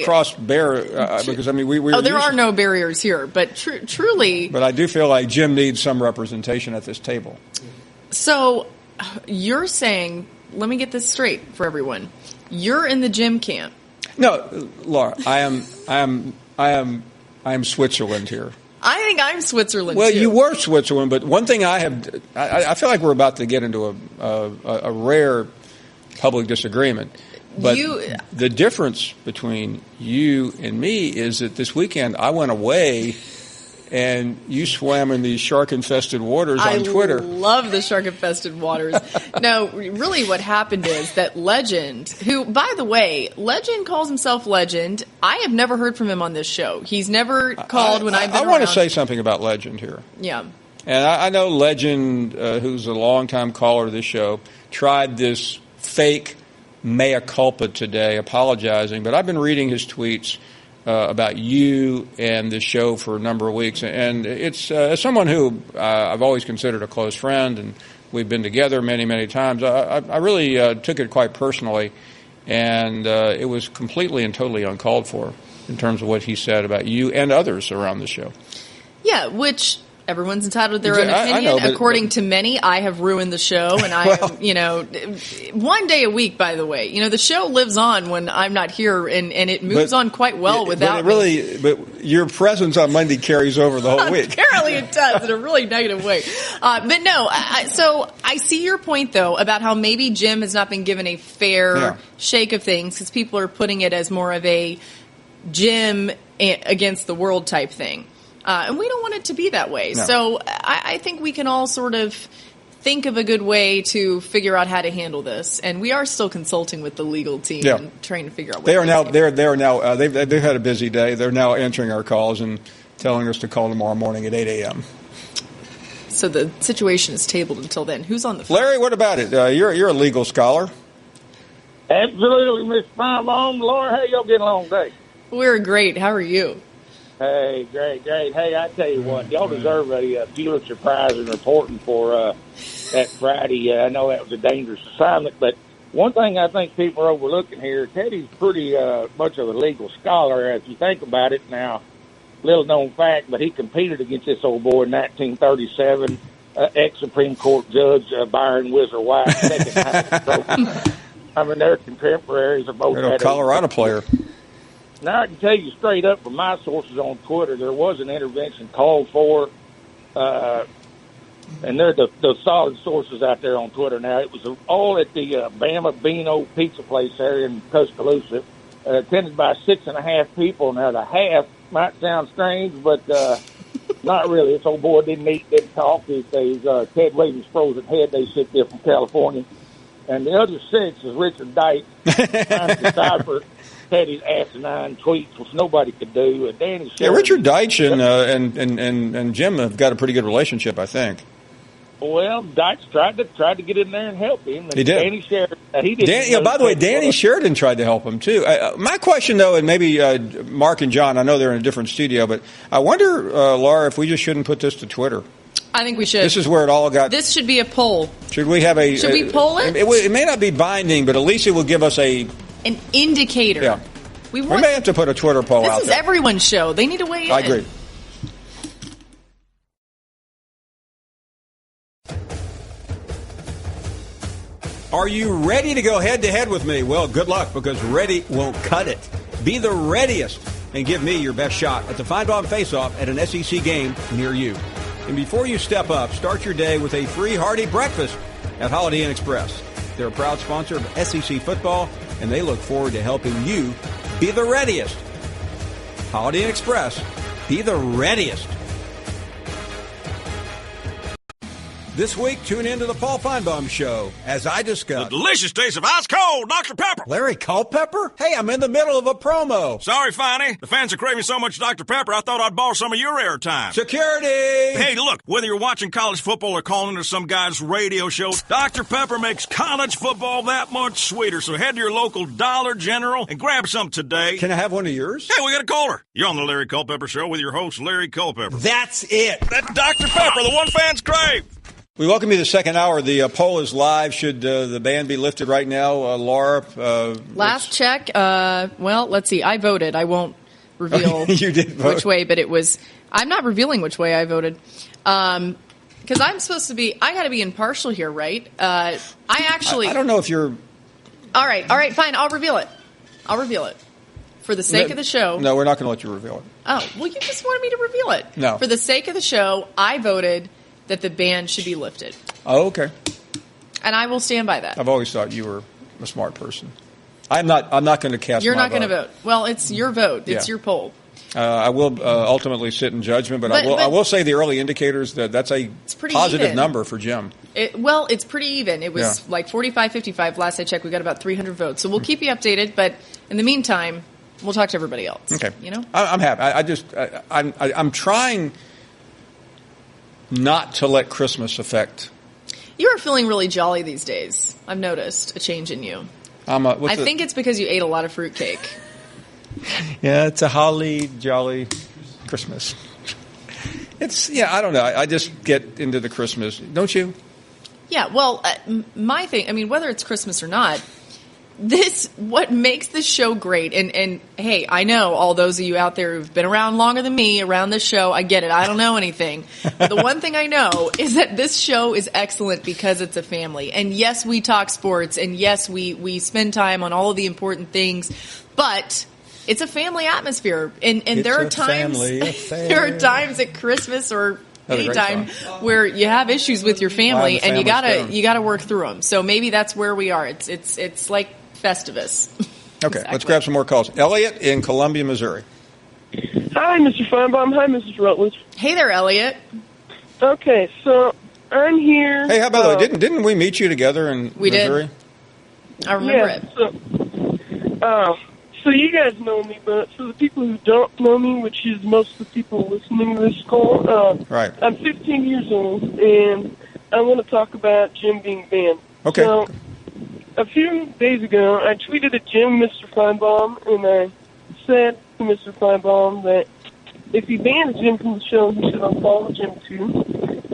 cross barrier because I mean there are no barriers here, but truly. But I do feel like Jim needs some representation at this table. So you're saying, let me get this straight for everyone. You're in the Jim camp. No, Laura, I am Switzerland here. I think I'm Switzerland. Well, too. you were Switzerland, but one thing I feel like we're about to get into a rare public disagreement. But the difference between you and me is that this weekend I went away and you swam in these shark-infested waters on Twitter. I love the shark-infested waters. No, really what happened is that Legend, who, by the way, Legend calls himself Legend. I have never heard from him on this show. He's never called when I've been around. I want to say something about Legend here. Yeah. And I know Legend, who's a longtime caller to this show, tried this fake mea culpa today, apologizing. But I've been reading his tweets about you and this show for a number of weeks. And it's as someone who I've always considered a close friend, and we've been together many, many times, I really took it quite personally. And it was completely and totally uncalled for in terms of what he said about you and others around the show. Yeah, which everyone's entitled to their own opinion. I know, According to many, I have ruined the show, and I am, one day a week, by the way. The show lives on when I'm not here, and it moves on quite well without me. But your presence on Monday carries over the whole week. Apparently it does, in a really negative way. But no, so I see your point, though, about how maybe Jim has not been given a fair shake of things, because people are putting it as more of a Jim against the world type thing. And we don't want it to be that way. No. So I think we can all sort of think of a good way to figure out how to handle this. And we are still consulting with the legal team and trying to figure out what they are now. They've had a busy day. They're now answering our calls and telling us to call tomorrow morning at 8 a.m. So the situation is tabled until then. Who's on the phone? Larry, what about it? You're a legal scholar. Absolutely, Miss Finebaum. Laura, how y'all getting along today? We're great. How are you? Hey, great. Hey, I tell you what, y'all deserve a Pulitzer Prize in reporting for that Friday. I know that was a dangerous assignment, but one thing I think people are overlooking here, Teddy's pretty much of a legal scholar, if you think about it now. Little known fact, but he competed against this old boy in 1937, ex-Supreme Court Judge Byron Whizzer White. I mean, they're contemporaries of both. They're a Colorado player. Now, I can tell you straight up from my sources on Twitter, there was an intervention called for, and they're the solid sources out there on Twitter now. It was all at the Bama Beano Pizza Place there in Tuscaloosa, attended by 6.5 people. Now, the half might sound strange, but not really. This old boy didn't eat, didn't talk. He's Ted Williams' frozen head. They shipped there from California. And the other 6 is Richard Dyke, trying to decipher Teddy's asinine tweets, which nobody could do. And Danny Sheridan, Richard Deitch and Jim have got a pretty good relationship, I think. Well, Deitch tried to get in there and help him. And he did. Danny Sheridan, he didn't. By the way, Danny Sheridan tried to help him too. My question, though, and maybe Mark and John, I know they're in a different studio, but I wonder, Laura, if we just shouldn't put this to Twitter. I think we should. This is where it all got. This should be a poll. Should we have a? Should we poll it? It may not be binding, but at least it will give us an indicator. Yeah. We may have to put a Twitter poll out there. This is everyone's show. They need to weigh in. I agree. Are you ready to go head-to-head with me? Well, good luck, because ready won't cut it. Be the readiest and give me your best shot at the Finebaum Face-Off at an SEC game near you. And before you step up, start your day with a free hearty breakfast at Holiday Inn Express. They're a proud sponsor of SEC football, and they look forward to helping you be the readiest. Holiday Inn Express, be the readiest. This week, tune in to the Paul Finebaum Show as I discuss the delicious taste of ice cold Dr. Pepper. Larry Culpepper? Hey, I'm in the middle of a promo. Sorry, Finey. The fans are craving so much Dr. Pepper, I thought I'd borrow some of your airtime. Security! Hey, look, whether you're watching college football or calling into some guy's radio show, Dr. Pepper makes college football that much sweeter. So head to your local Dollar General and grab some today. Can I have one of yours? Hey, we got a caller. You're on the Larry Culpepper Show with your host, Larry Culpepper. That's it. That's Dr. Pepper, the one fans crave. We welcome you to the second hour. The poll is live. Should the ban be lifted right now? Laura? Last check. Well, let's see. I voted. I won't reveal you did vote. Which way, but it was – I'm not revealing which way I voted. Because I'm supposed to be – I got to be impartial here, right? I don't know if you're – All right, fine. I'll reveal it. For the sake of the show. No, we're not going to let you reveal it. Oh, well, you just wanted me to reveal it. No. For the sake of the show, I voted – that the ban should be lifted. Oh, okay. And I will stand by that. I've always thought you were a smart person. I'm not going to cast. You're my not going to vote. Well, it's your vote. It's your poll. I will ultimately sit in judgment, but I will say the early indicators that's a positive even. number for Jim. It's pretty even. It was like 45-55 last I checked. We got about 300 votes. So we'll keep you updated, but in the meantime, we'll talk to everybody else. Okay. You know? I'm happy. I'm trying not to let Christmas affect. You are feeling really jolly these days. I've noticed a change in you. I think it's because you ate a lot of fruitcake. Yeah, it's a holly jolly Christmas. I don't know. I just get into the Christmas, don't you? Yeah, well, my thing, I mean, whether it's Christmas or not, what makes this show great, and hey, I know all those of you out there who've been around longer than me around this show, I get it, I don't know anything. But the one thing I know is that this show is excellent because it's a family. And yes, we talk sports, and yes, we spend time on all of the important things, but it's a family atmosphere. And there are times at Christmas or anytime where you have issues with your family, and you gotta work through them. So maybe that's where we are. It's like Festivus. Okay, exactly. Let's grab some more calls. Elliot in Columbia, Missouri. Hi, Mr. Finebaum. Hi, Mrs. Rutledge. Hey there, Elliot. Okay, so I'm here. Hey, how about the way? Didn't we meet you together in Missouri? I remember it. So you guys know me, but for the people who don't know me, which is most of the people listening to this call, right. I'm 15 years old, and I want to talk about Jim being banned. Okay. So, a few days ago, I tweeted at Jim, Mr. Finebaum, and I said to Mr. Finebaum that if he bans Jim from the show, he should unfollow Jim too.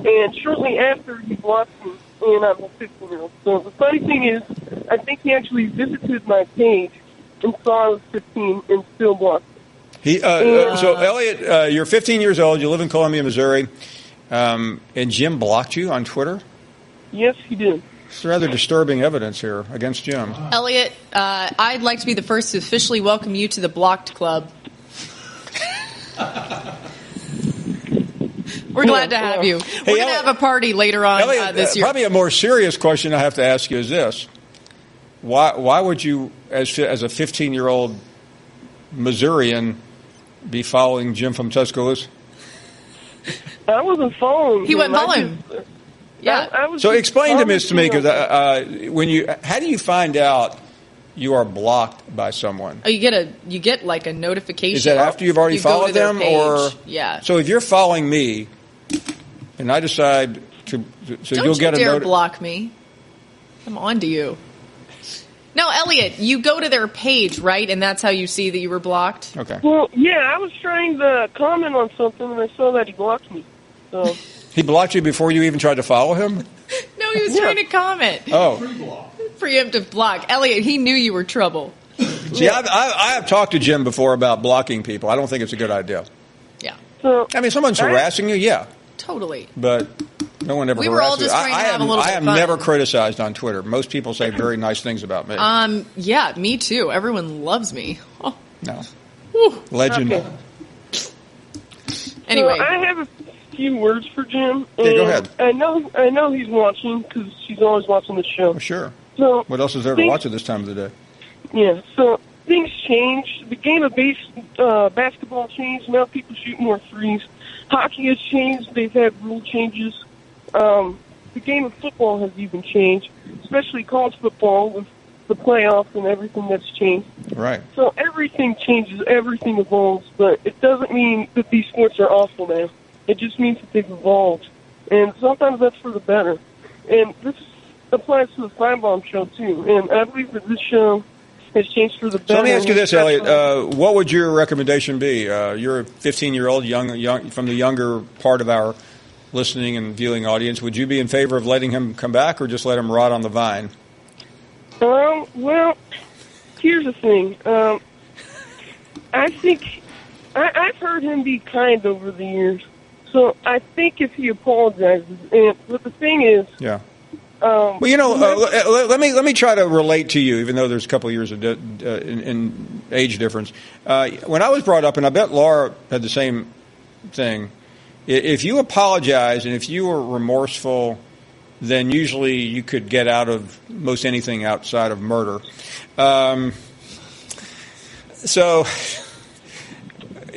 And shortly after, he blocked me, and I'm a 15-year-old. So the funny thing is, I think he actually visited my page and saw I was 15 and still blocked me. So, Elliot, you're 15 years old. You live in Columbia, Missouri. And Jim blocked you on Twitter? Yes, he did. It's rather disturbing evidence here against Jim. Elliot, I'd like to be the first to officially welcome you to the Blocked Club. We're glad to have you. We're going to have a party later on Elliot, this year. Probably a more serious question I have to ask you is this. Why would you, as a 15-year-old Missourian, be following Jim from Tuscaloosa? I wasn't following him. He went following. Yeah. So explain this to me, because how do you find out you are blocked by someone? Oh, you get like a notification. Is that after you've already followed them, or yeah? So if you're following me, and I decide to, you'll get a dare block me. I'm on to you. No, Elliot, you go to their page, right? And that's how you see that you were blocked? Okay. Well, yeah, I was trying to comment on something, and I saw that he blocked me. So. He blocked you before you even tried to follow him? No, he was trying to comment. Oh. Preemptive block. Elliot, he knew you were trouble. See, I have talked to Jim before about blocking people. I don't think it's a good idea. Yeah. So, I mean, someone's harassing you, yeah. Totally. But no one ever harasses you. We were all just trying to have a little bit of fun. I am never criticized on Twitter. Most people say very nice things about me. Yeah, me too. Everyone loves me. Oh. No. Whew. Legend. Okay. Anyway. So I have a few words for Jim. Yeah, go ahead. I know he's watching because he's always watching the show. Oh, sure. So what else is there to watch at this time of the day? Yeah, so things change. The game of basketball changed. Now people shoot more threes. Hockey has changed. They've had rule changes. The game of football has even changed, especially college football with the playoffs and everything that's changed. Right. So everything changes, everything evolves, but it doesn't mean that these sports are awful now. It just means that they've evolved. And sometimes that's for the better. And this applies to the Finebaum show, too. And I believe that this show has changed for the better. So let me ask you this, Elliot. What would your recommendation be? You're a 15-year-old, young from the younger part of our listening and viewing audience. Would you be in favor of letting him come back or just let him rot on the vine? Well, here's the thing. I think I've heard him be kind over the years. So I think if he apologizes, but the thing is, yeah. Well, let me try to relate to you, even though there's a couple of years of in age difference. When I was brought up, and I bet Laura had the same thing. If you apologize and if you were remorseful, then usually you could get out of most anything outside of murder. So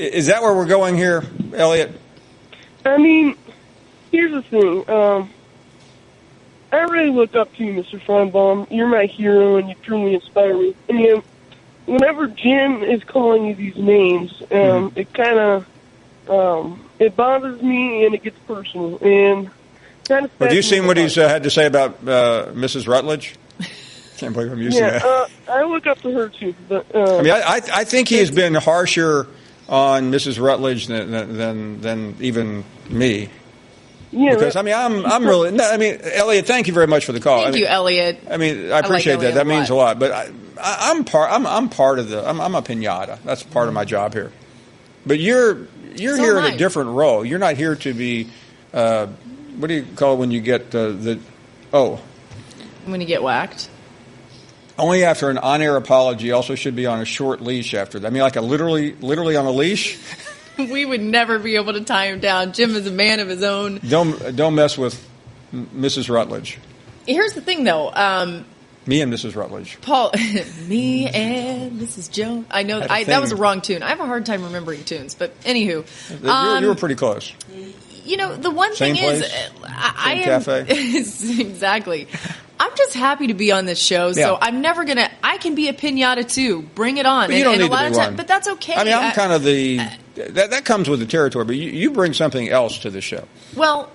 Is that where we're going here, Elliot? I mean, here's the thing. I really look up to you, Mr. Finebaum. You're my hero, and you truly inspire me. And whenever Jim is calling you these names, it kind of it bothers me, and it gets personal. And kind of. Have you seen what he's had to say about Mrs. Rutledge? Can't believe I'm using that. I look up to her too. But I mean, I think he has been harsher on Mrs. Rutledge than even me. Yeah, because I mean, I'm really. No, I mean, Elliot, thank you very much for the call. Thank you, Elliot. I mean, I appreciate like that. That means a lot. But I'm part of the. I'm a piñata. That's part of my job here. But you're here in a different role. You're not here to be. What do you call it when you get when you get whacked? Only after an on-air apology. Also should be on a short leash after that. I mean, like literally on a leash. We would never be able to tie him down. Jim is a man of his own. Don't mess with Mrs. Rutledge. Here's the thing, though. Me and Mrs. Rutledge. Paul, me and Mrs. Jones. I know that was a wrong tune. I have a hard time remembering tunes, but anywho. You were pretty close. You know, the one Same thing place, is, I am cafe. Exactly. I'm just happy to be on this show, so I'm never gonna. I can be a piñata too. Bring it on. But you don't need a lot to be of time, one. but that's okay. I mean, I'm kind of the that comes with the territory. But you bring something else to the show. Well,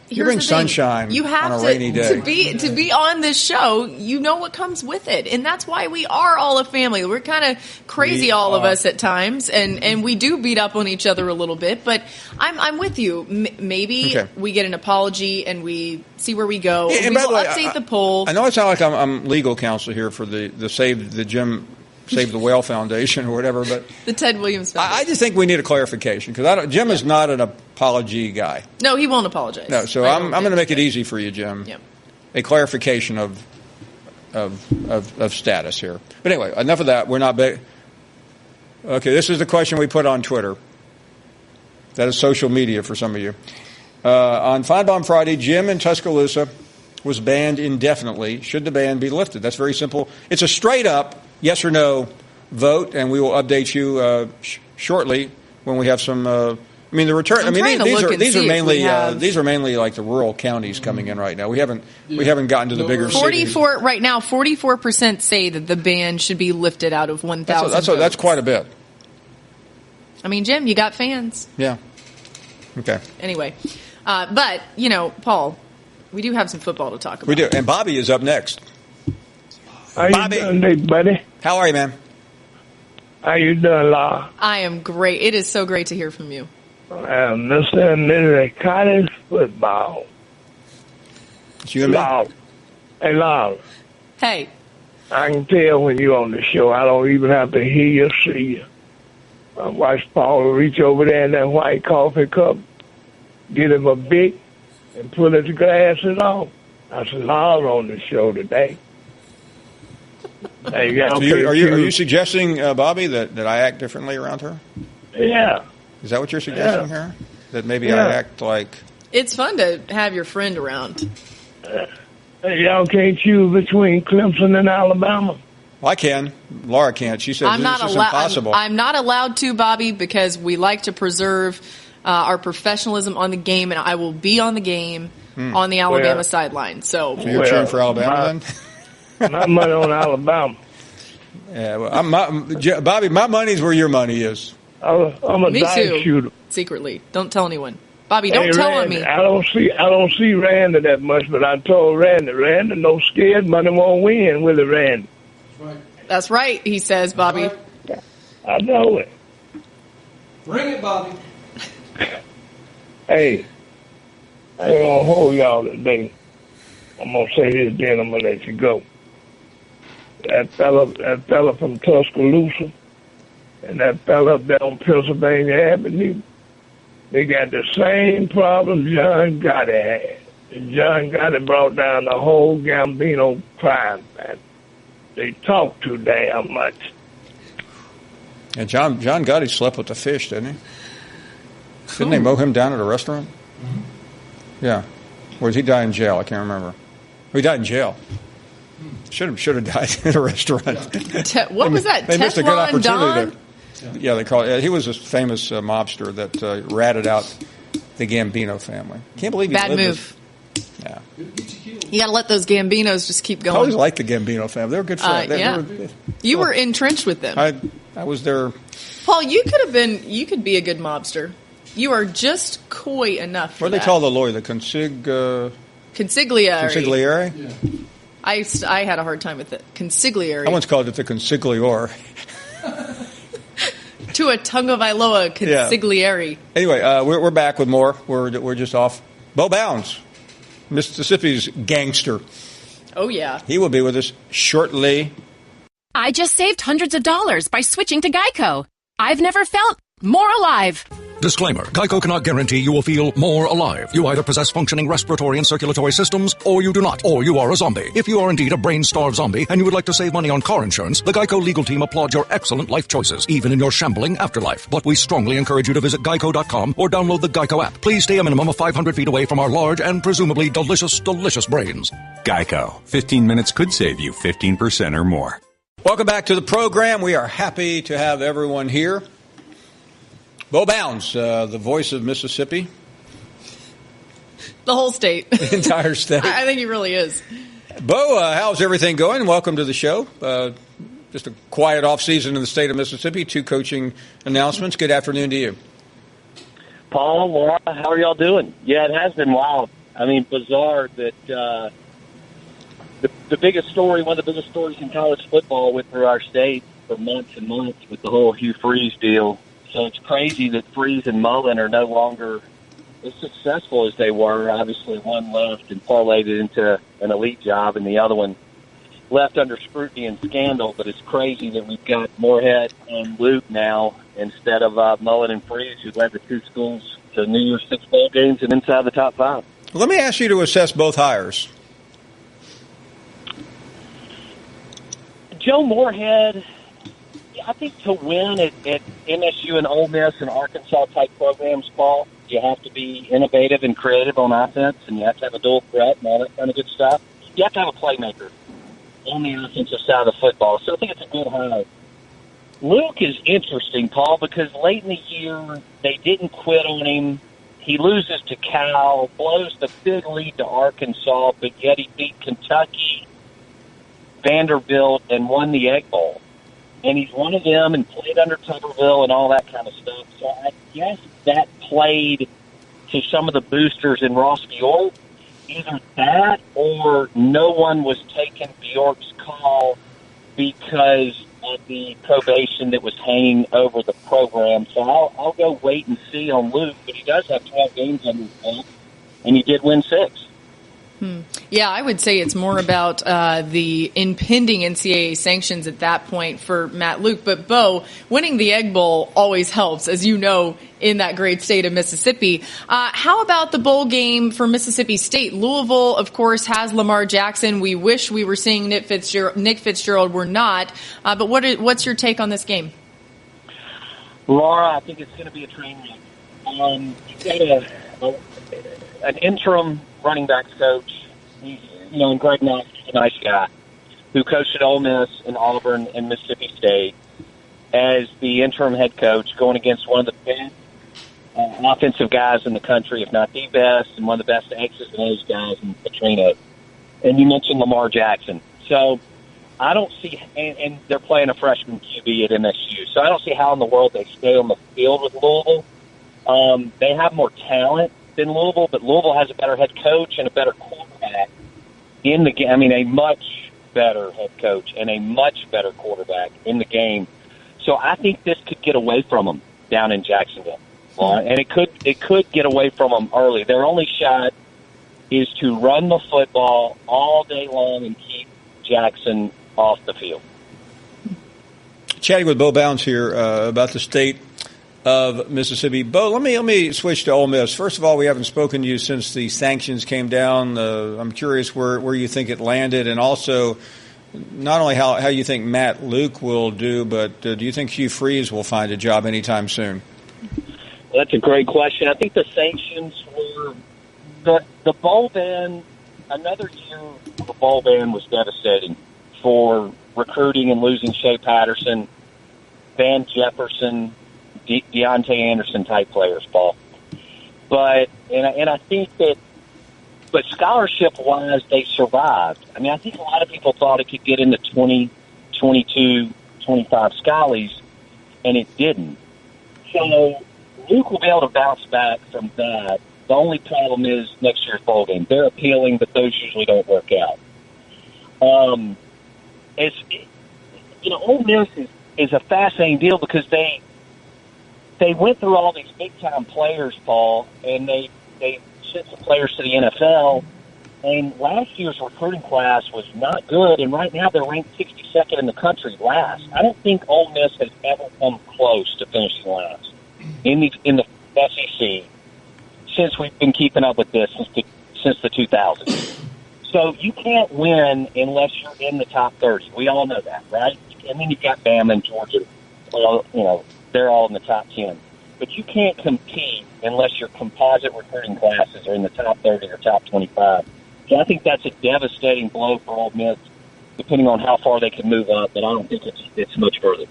you bring sunshine you have on a rainy day. To be on this show. You know what comes with it, and that's why we are all a family. We're kind of crazy, all of us at times, and we do beat up on each other a little bit. But I'm with you. Maybe we get an apology and we see where we go. Yeah, we will update the poll. I know it sounds like I'm legal counsel here for the Save the Whale Foundation or whatever, but the Ted Williams Foundation. I just think we need a clarification because Jim is not an apology guy. No, he won't apologize. No, so I'm going to make it easy for you, Jim. Yep. A clarification of status here. But anyway, enough of that. We're not big. Okay, this is the question we put on Twitter. That is social media for some of you. On Finebaum Friday, Jim in Tuscaloosa was banned indefinitely. Should the ban be lifted? That's very simple. It's a straight up yes or no vote, and we will update you shortly when we have some. I mean, the return. These are mainly like the rural counties coming in right now. We haven't gotten to the bigger cities. Right now. 44% say that the ban should be lifted out of 1,000. That's quite a bit. I mean, Jim, you got fans. Yeah. Okay. Anyway, but Paul, we do have some football to talk about. We do, and Bobby is up next. How you doing today, buddy? How are you, man? How you doing, Law? I am great. It is so great to hear from you. I'm listening to college football. It's you and me? Hey, Law. Hey. I can tell when you're on the show. I don't even have to hear you or see you. I watched Paul reach over there in that white coffee cup, get him a Bic, and pull his glasses off. I said, Law's on the show today. Hey, so are you suggesting, Bobby, that I act differently around her? Yeah. Is that what you're suggesting here? That maybe I act like... It's fun to have your friend around. Y'all can't choose between Clemson and Alabama. Well, I can. Laura can't. She says this is impossible. I'm not allowed to, Bobby, because we like to preserve our professionalism on the game, and I will be on the game on the Alabama sideline. So you're cheering for Alabama then? My money on Alabama. Yeah, well, Bobby, my money's where your money is. I'm a dive shooter. Secretly. Don't tell anyone. Bobby, don't tell on me. I don't see Randy that much, but I told Randy, no scared, money won't win with it, Randy. That's right, he says, Bobby. I know it. Bring it, Bobby. Hey, I ain't gonna hold y'all today. I'm gonna say this, then I'm gonna let you go. That fella from Tuscaloosa and that fella up there on Pennsylvania Avenue, they got the same problem John Gotti had. And John Gotti brought down the whole Gambino crime, man. They talk too damn much. And John Gotti slept with the fish, didn't he? Didn't they mow him down at a restaurant? Mm-hmm. Yeah. Or did he die in jail? I can't remember. He died in jail. Should have died at a restaurant. What was that? They missed a good opportunity there. Yeah, they call it. He was a famous mobster that ratted out the Gambino family. Can't believe he bad lived move. Yeah, you got to let those Gambinos just keep going. I always liked the Gambino family. They were good friends. You were entrenched with them. I was there. Paul, you could be a good mobster. You are just coy enough. What do they call the lawyer? The consigliere. Consigliere. Yeah. I had a hard time with it. Consigliere. I once called it the consigliore. To a tongue of Iloa consigliere. Yeah. Anyway, we're back with more. We're just off. Bo Bounds, Mississippi's gangster. Oh yeah. He will be with us shortly. I just saved hundreds of dollars by switching to Geico. I've never felt more alive. Disclaimer. Geico cannot guarantee you will feel more alive. You either possess functioning respiratory and circulatory systems, or you do not, or you are a zombie. If you are indeed a brain-starved zombie and you would like to save money on car insurance, the Geico legal team applauds your excellent life choices, even in your shambling afterlife. But we strongly encourage you to visit geico.com or download the Geico app. Please stay a minimum of 500 feet away from our large and presumably delicious, delicious brains. Geico. 15 minutes could save you 15% or more. Welcome back to the program. We are happy to have everyone here. Bo Bounds, the voice of Mississippi. The whole state. The entire state. I think he really is. Bo, how's everything going? Welcome to the show. Just a quiet off season in the state of Mississippi. 2 coaching announcements. Good afternoon to you. Paul, Laura, how are y'all doing? Yeah, it has been wild. I mean, bizarre that the biggest story, one of the biggest stories in college football went through our state for months and months with the whole Hugh Freeze deal. So it's crazy that Freeze and Mullen are no longer as successful as they were. Obviously, one left and parlayed it into an elite job, and the other one left under scrutiny and scandal. But it's crazy that we've got Moorhead and Luke now instead of Mullen and Freeze, who led the 2 schools to New Year's 6 bowl games and inside the top 5. Let me ask you to assess both hires. Joe Moorhead, I think to win at MSU and Ole Miss and Arkansas-type programs, Paul, you have to be innovative and creative on offense, and you have to have a dual threat and all that kind of good stuff. You have to have a playmaker on the offensive side of the football. So I think it's a good hire. Luke is interesting, Paul, because late in the year they didn't quit on him. He loses to Cal, blows the big lead to Arkansas, but yet he beat Kentucky, Vanderbilt, and won the Egg Bowl. And he's one of them and played under Tuberville and all that kind of stuff. So I guess that played to some of the boosters in Ross Bjork. Either that or no one was taking Bjork's call because of the probation that was hanging over the program. So I'll go wait and see on Luke, but he does have 12 games under his belt, and he did win 6. Yeah, I would say it's more about the impending NCAA sanctions at that point for Matt Luke. But, Bo, winning the Egg Bowl always helps, as you know, in that great state of Mississippi. How about the bowl game for Mississippi State? Louisville, of course, has Lamar Jackson. We wish we were seeing Nick Fitzgerald. We're not. But what's your take on this game? Laura, I think it's going to be a train wreck. You've got an interim running backs coach, and Greg Knox is a nice guy, who coached at Ole Miss and Auburn and Mississippi State as the interim head coach, going against one of the best offensive guys in the country, if not the best, and one of the best X's and O's guys in Petrino. And you mentioned Lamar Jackson. So I don't see, and they're playing a freshman QB at MSU, so I don't see how in the world they stay on the field with Louisville. They have more talent than Louisville, but Louisville has a better head coach and a better quarterback in the game. I mean, a much better head coach and a much better quarterback in the game. So I think this could get away from them down in Jacksonville, and it could get away from them early. Their only shot is to run the football all day long and keep Jackson off the field. Chatting with Bo Bounds here about the state of Mississippi. Bo, let me switch to Ole Miss. First of all, we haven't spoken to you since the sanctions came down. I'm curious where you think it landed, and also not only how you think Matt Luke will do, but do you think Hugh Freeze will find a job anytime soon? Well, that's a great question. I think the sanctions were the bowl ban. Another year of the bowl ban was devastating for recruiting and losing Shea Patterson. Van Jefferson, Deontay Anderson type players, Paul. But and I think that, but scholarship-wise, they survived. I mean, I think a lot of people thought it could get into 20, 22, 25 Scallies, and it didn't. So Luke will be able to bounce back from that. The only problem is next year's bowl game. They're appealing, but those usually don't work out. Ole Miss is a fascinating deal because they went through all these big-time players, Paul, and they sent some players to the NFL, and last year's recruiting class was not good, and right now they're ranked 62nd in the country last. I don't think Ole Miss has ever come close to finishing last in the SEC since we've been keeping up with this since the 2000s. So you can't win unless you're in the top 30. We all know that, right? And then you've got Bama and Georgia. Well, they're all in the top 10. But you can't compete unless your composite recruiting classes are in the top 30 or top 25. So I think that's a devastating blow for Ole Miss, depending on how far they can move up. But I don't think it's much further.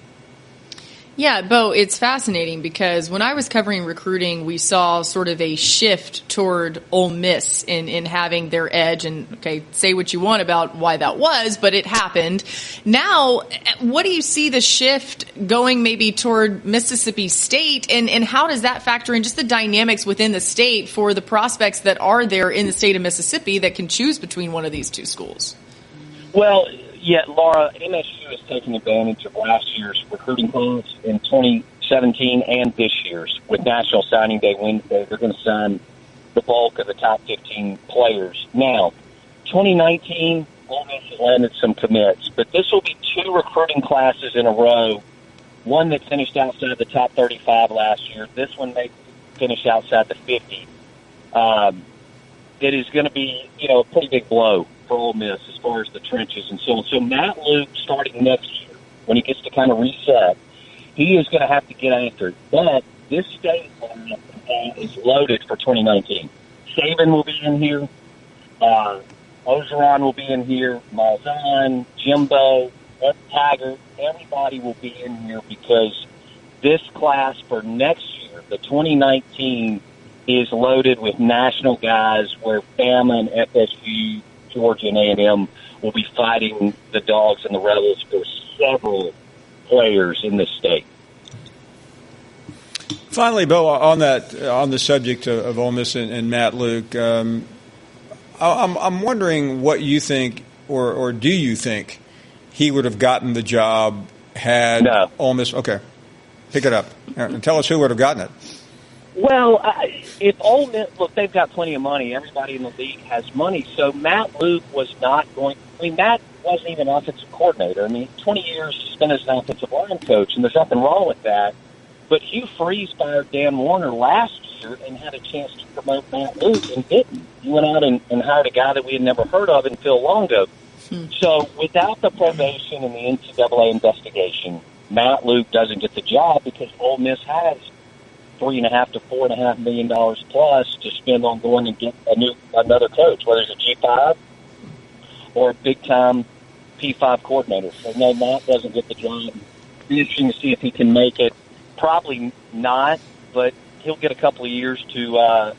Yeah, Bo, it's fascinating because when I was covering recruiting, we saw sort of a shift toward Ole Miss in having their edge. And, okay, say what you want about why that was, but it happened. Now, what do you see the shift going maybe toward Mississippi State, and how does that factor in just the dynamics within the state for the prospects that are there in the state of Mississippi that can choose between one of these two schools? Well, yeah, Laura, MSU is taking advantage of last year's recruiting class in 2017 and this year's. With National Signing Day Wednesday, they're going to sign the bulk of the top 15 players. Now, 2019, Ole Miss has landed some commits, but this will be two recruiting classes in a row, one that finished outside the top 35 last year. This one may finish outside the 50. It is going to be, a pretty big blow for Ole Miss as far as the trenches and so on. So Matt Luke, starting next year, when he gets to kind of reset, he is going to have to get after it. But this state is loaded for 2019. Saban will be in here. Ogeron will be in here. Malzahn, Jimbo, Taggart, everybody will be in here because this class for next year, the 2019, is loaded with national guys where Bama and FSU, Georgia and A&M will be fighting the Dogs and the Rebels for several players in this state. Finally, Bo, on the subject of Ole Miss and Matt Luke, I'm wondering what you think, or do you think he would have gotten the job had Ole Miss? Okay, pick it up and tell us who would have gotten it. Well, if Ole Miss, look, they've got plenty of money. Everybody in the league has money. So Matt Luke was not going. I mean, Matt wasn't even an offensive coordinator. I mean, 20 years spent as an offensive line coach, and there's nothing wrong with that. But Hugh Freeze fired Dan Warner last year and had a chance to promote Matt Luke and didn't. He went out and hired a guy that we had never heard of in Phil Longo. So without the probation and the NCAA investigation, Matt Luke doesn't get the job because Ole Miss has $3.5 to $4.5 million plus to spend on going and get another coach, whether it's a G5 or a big time P5 coordinator. So no, Matt doesn't get the job. It'll be interesting to see if he can make it. Probably not, but he'll get a couple of years to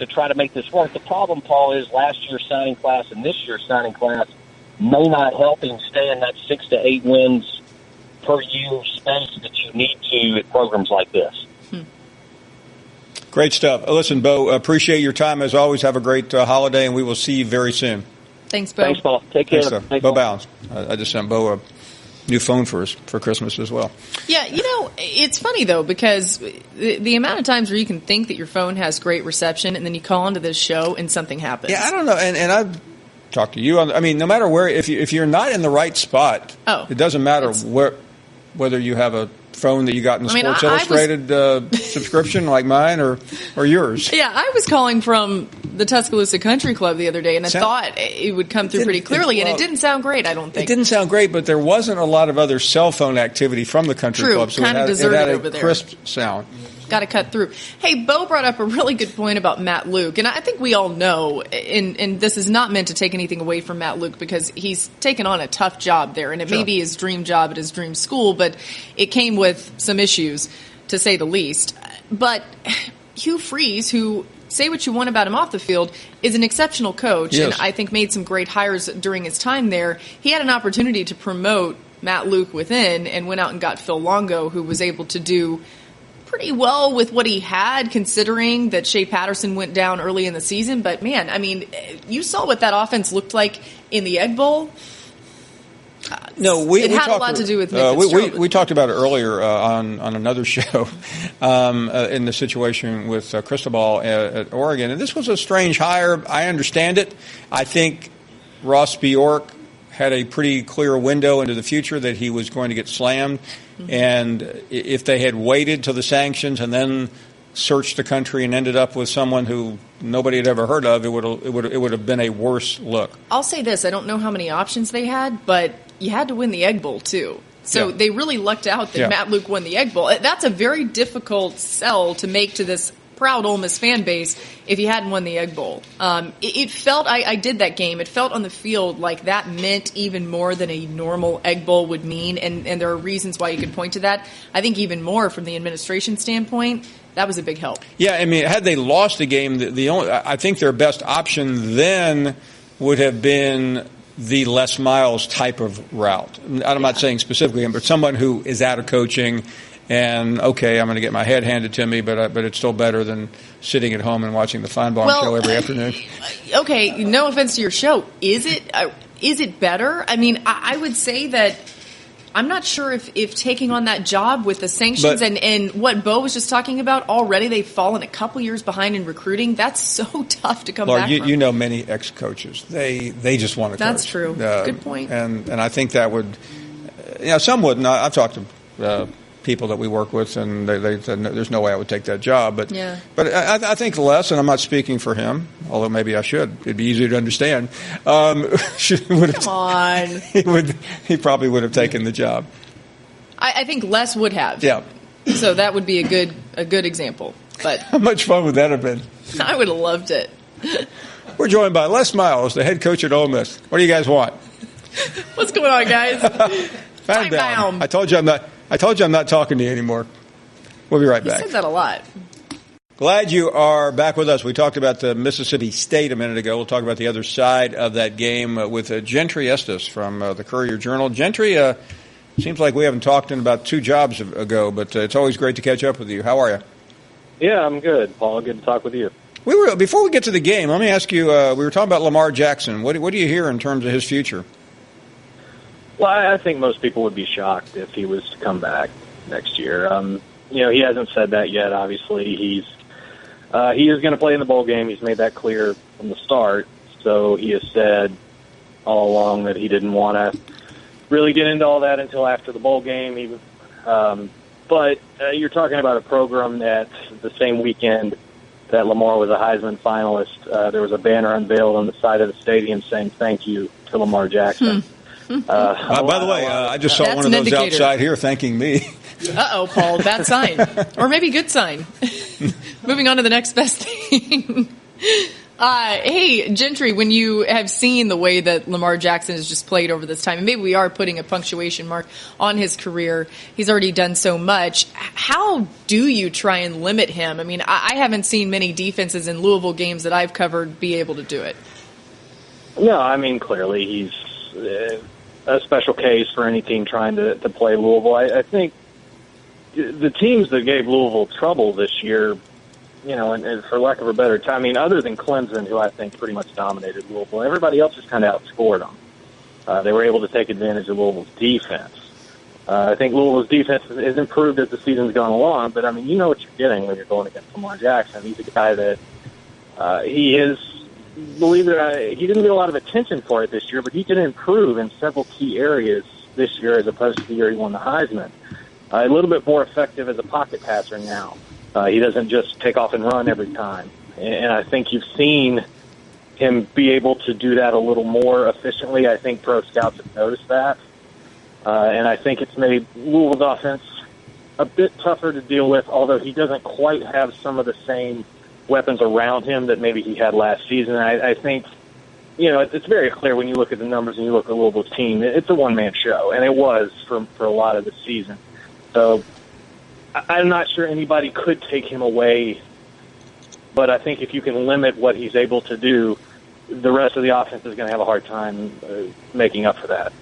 try to make this work. The problem, Paul, is last year's signing class and this year's signing class may not help him stay in that 6 to 8 wins per year space that you need to at programs like this. Great stuff. Listen, Bo, appreciate your time as always. Have a great holiday, and we will see you very soon. Thanks, Bo. Thanks, Paul. Take care. Thanks, Bo Bounds. I just sent Bo a new phone for Christmas as well. Yeah, it's funny, though, because the amount of times where you can think that your phone has great reception and then you call into this show and something happens. Yeah, I don't know. And I've talked to you. No matter where, if you're not in the right spot, it doesn't matter whether you have a phone that you got in the Sports Illustrated subscription like mine or yours. Yeah, I was calling from the Tuscaloosa Country Club the other day, and I thought it would come through pretty clearly, and it didn't sound great, I don't think. It didn't sound great, but there wasn't a lot of other cell phone activity from the Country Club, so it had a crisp sound. got to cut through. Hey, Bo brought up a really good point about Matt Luke, and I think we all know, and this is not meant to take anything away from Matt Luke because he's taken on a tough job there, and it may be his dream job at his dream school, but it came with some issues, to say the least. But Hugh Freeze, who, say what you want about him off the field, is an exceptional coach, and I think made some great hires during his time there. He had an opportunity to promote Matt Luke within and went out and got Phil Longo, who was able to do pretty well with what he had, considering that Shea Patterson went down early in the season. But, man, I mean, you saw what that offense looked like in the Egg Bowl. It had a lot to do with Nick we talked about it earlier on another show in the situation with Cristobal at Oregon. And this was a strange hire. I understand it. I think Ross Bjork had a pretty clear window into the future that he was going to get slammed. Mm-hmm. And if they had waited till the sanctions and then searched the country and ended up with someone who nobody had ever heard of, it would have been a worse look. I'll say this. I don't know how many options they had, but you had to win the Egg Bowl, too. So they really lucked out that Matt Luke won the Egg Bowl. That's a very difficult sell to make to this proud Ole Miss fan base if you hadn't won the Egg Bowl. It felt, I did that game, it felt on the field like that meant even more than a normal Egg Bowl would mean, and there are reasons why you could point to that. I think even more from the administration standpoint, that was a big help. Yeah, I mean, had they lost the game, I think their best option then would have been the Les Miles type of route. I'm not saying specifically him, but someone who is out of coaching and, okay, I'm going to get my head handed to me, but it's still better than sitting at home and watching the Finebaum show every afternoon. Okay, no offense to your show. Is it better? I mean, I would say that I'm not sure if taking on that job with the sanctions and what Bo was just talking about, already they've fallen a couple years behind in recruiting. That's so tough to come back from. You know many ex-coages. They just want to coach. That's true. Good point. And I think that would, some wouldn't. I've talked to people that we work with, and they said there's no way I would take that job. But I think Les, and I'm not speaking for him, although maybe I should. It'd be easier to understand. Come on. He probably would have taken the job. I think Les would have. Yeah. So that would be a good example. But how much fun would that have been? I would have loved it. We're joined by Les Miles, the head coach at Ole Miss. What do you guys want? What's going on, guys? Finebaum. I told you I'm not talking to you anymore. We'll be right back. You said that a lot. Glad you are back with us. We talked about the Mississippi State a minute ago. We'll talk about the other side of that game with Gentry Estes from the Courier-Journal. Gentry, seems like we haven't talked in about 2 jobs ago, but it's always great to catch up with you. How are you? Yeah, I'm good, Paul. Good to talk with you. Before we get to the game, let me ask you, we were talking about Lamar Jackson. What do you hear in terms of his future? Well, I think most people would be shocked if he was to come back next year. He hasn't said that yet. Obviously, he is going to play in the bowl game. He's made that clear from the start. So he has said all along that he didn't want to really get into all that until after the bowl game. But you're talking about a program that the same weekend that Lamar was a Heisman finalist, there was a banner unveiled on the side of the stadium saying thank you to Lamar Jackson. By the way, I just saw one of those outside here thanking me. Uh-oh, Paul, bad sign. Or maybe good sign. Moving on to the next best thing. Hey, Gentry, when you have seen the way that Lamar Jackson has just played over this time, and maybe we are putting a punctuation mark on his career, he's already done so much. How do you try and limit him? I mean, I haven't seen many defenses in Louisville games that I've covered be able to do it. No, I mean, clearly he's a special case for any team trying to play Louisville. I think the teams that gave Louisville trouble this year, and for lack of a better time, I mean, other than Clemson, who I think pretty much dominated Louisville, everybody else just kind of outscored them. They were able to take advantage of Louisville's defense. I think Louisville's defense has improved as the season's gone along, but, I mean, you know what you're getting when you're going against Lamar Jackson. He's a guy that believe it, he didn't get a lot of attention for it this year, but he did improve in several key areas this year as opposed to the year he won the Heisman. A little bit more effective as a pocket passer now. He doesn't just take off and run every time. And I think you've seen him be able to do that a little more efficiently. I think pro scouts have noticed that. And I think it's made Louisville's offense a bit tougher to deal with, although he doesn't quite have some of the same weapons around him that maybe he had last season. I think, it's very clear when you look at the numbers and you look at Louisville's team, it's a one-man show, and it was for a lot of the season. So I'm not sure anybody could take him away, but I think if you can limit what he's able to do, the rest of the offense is going to have a hard time making up for that.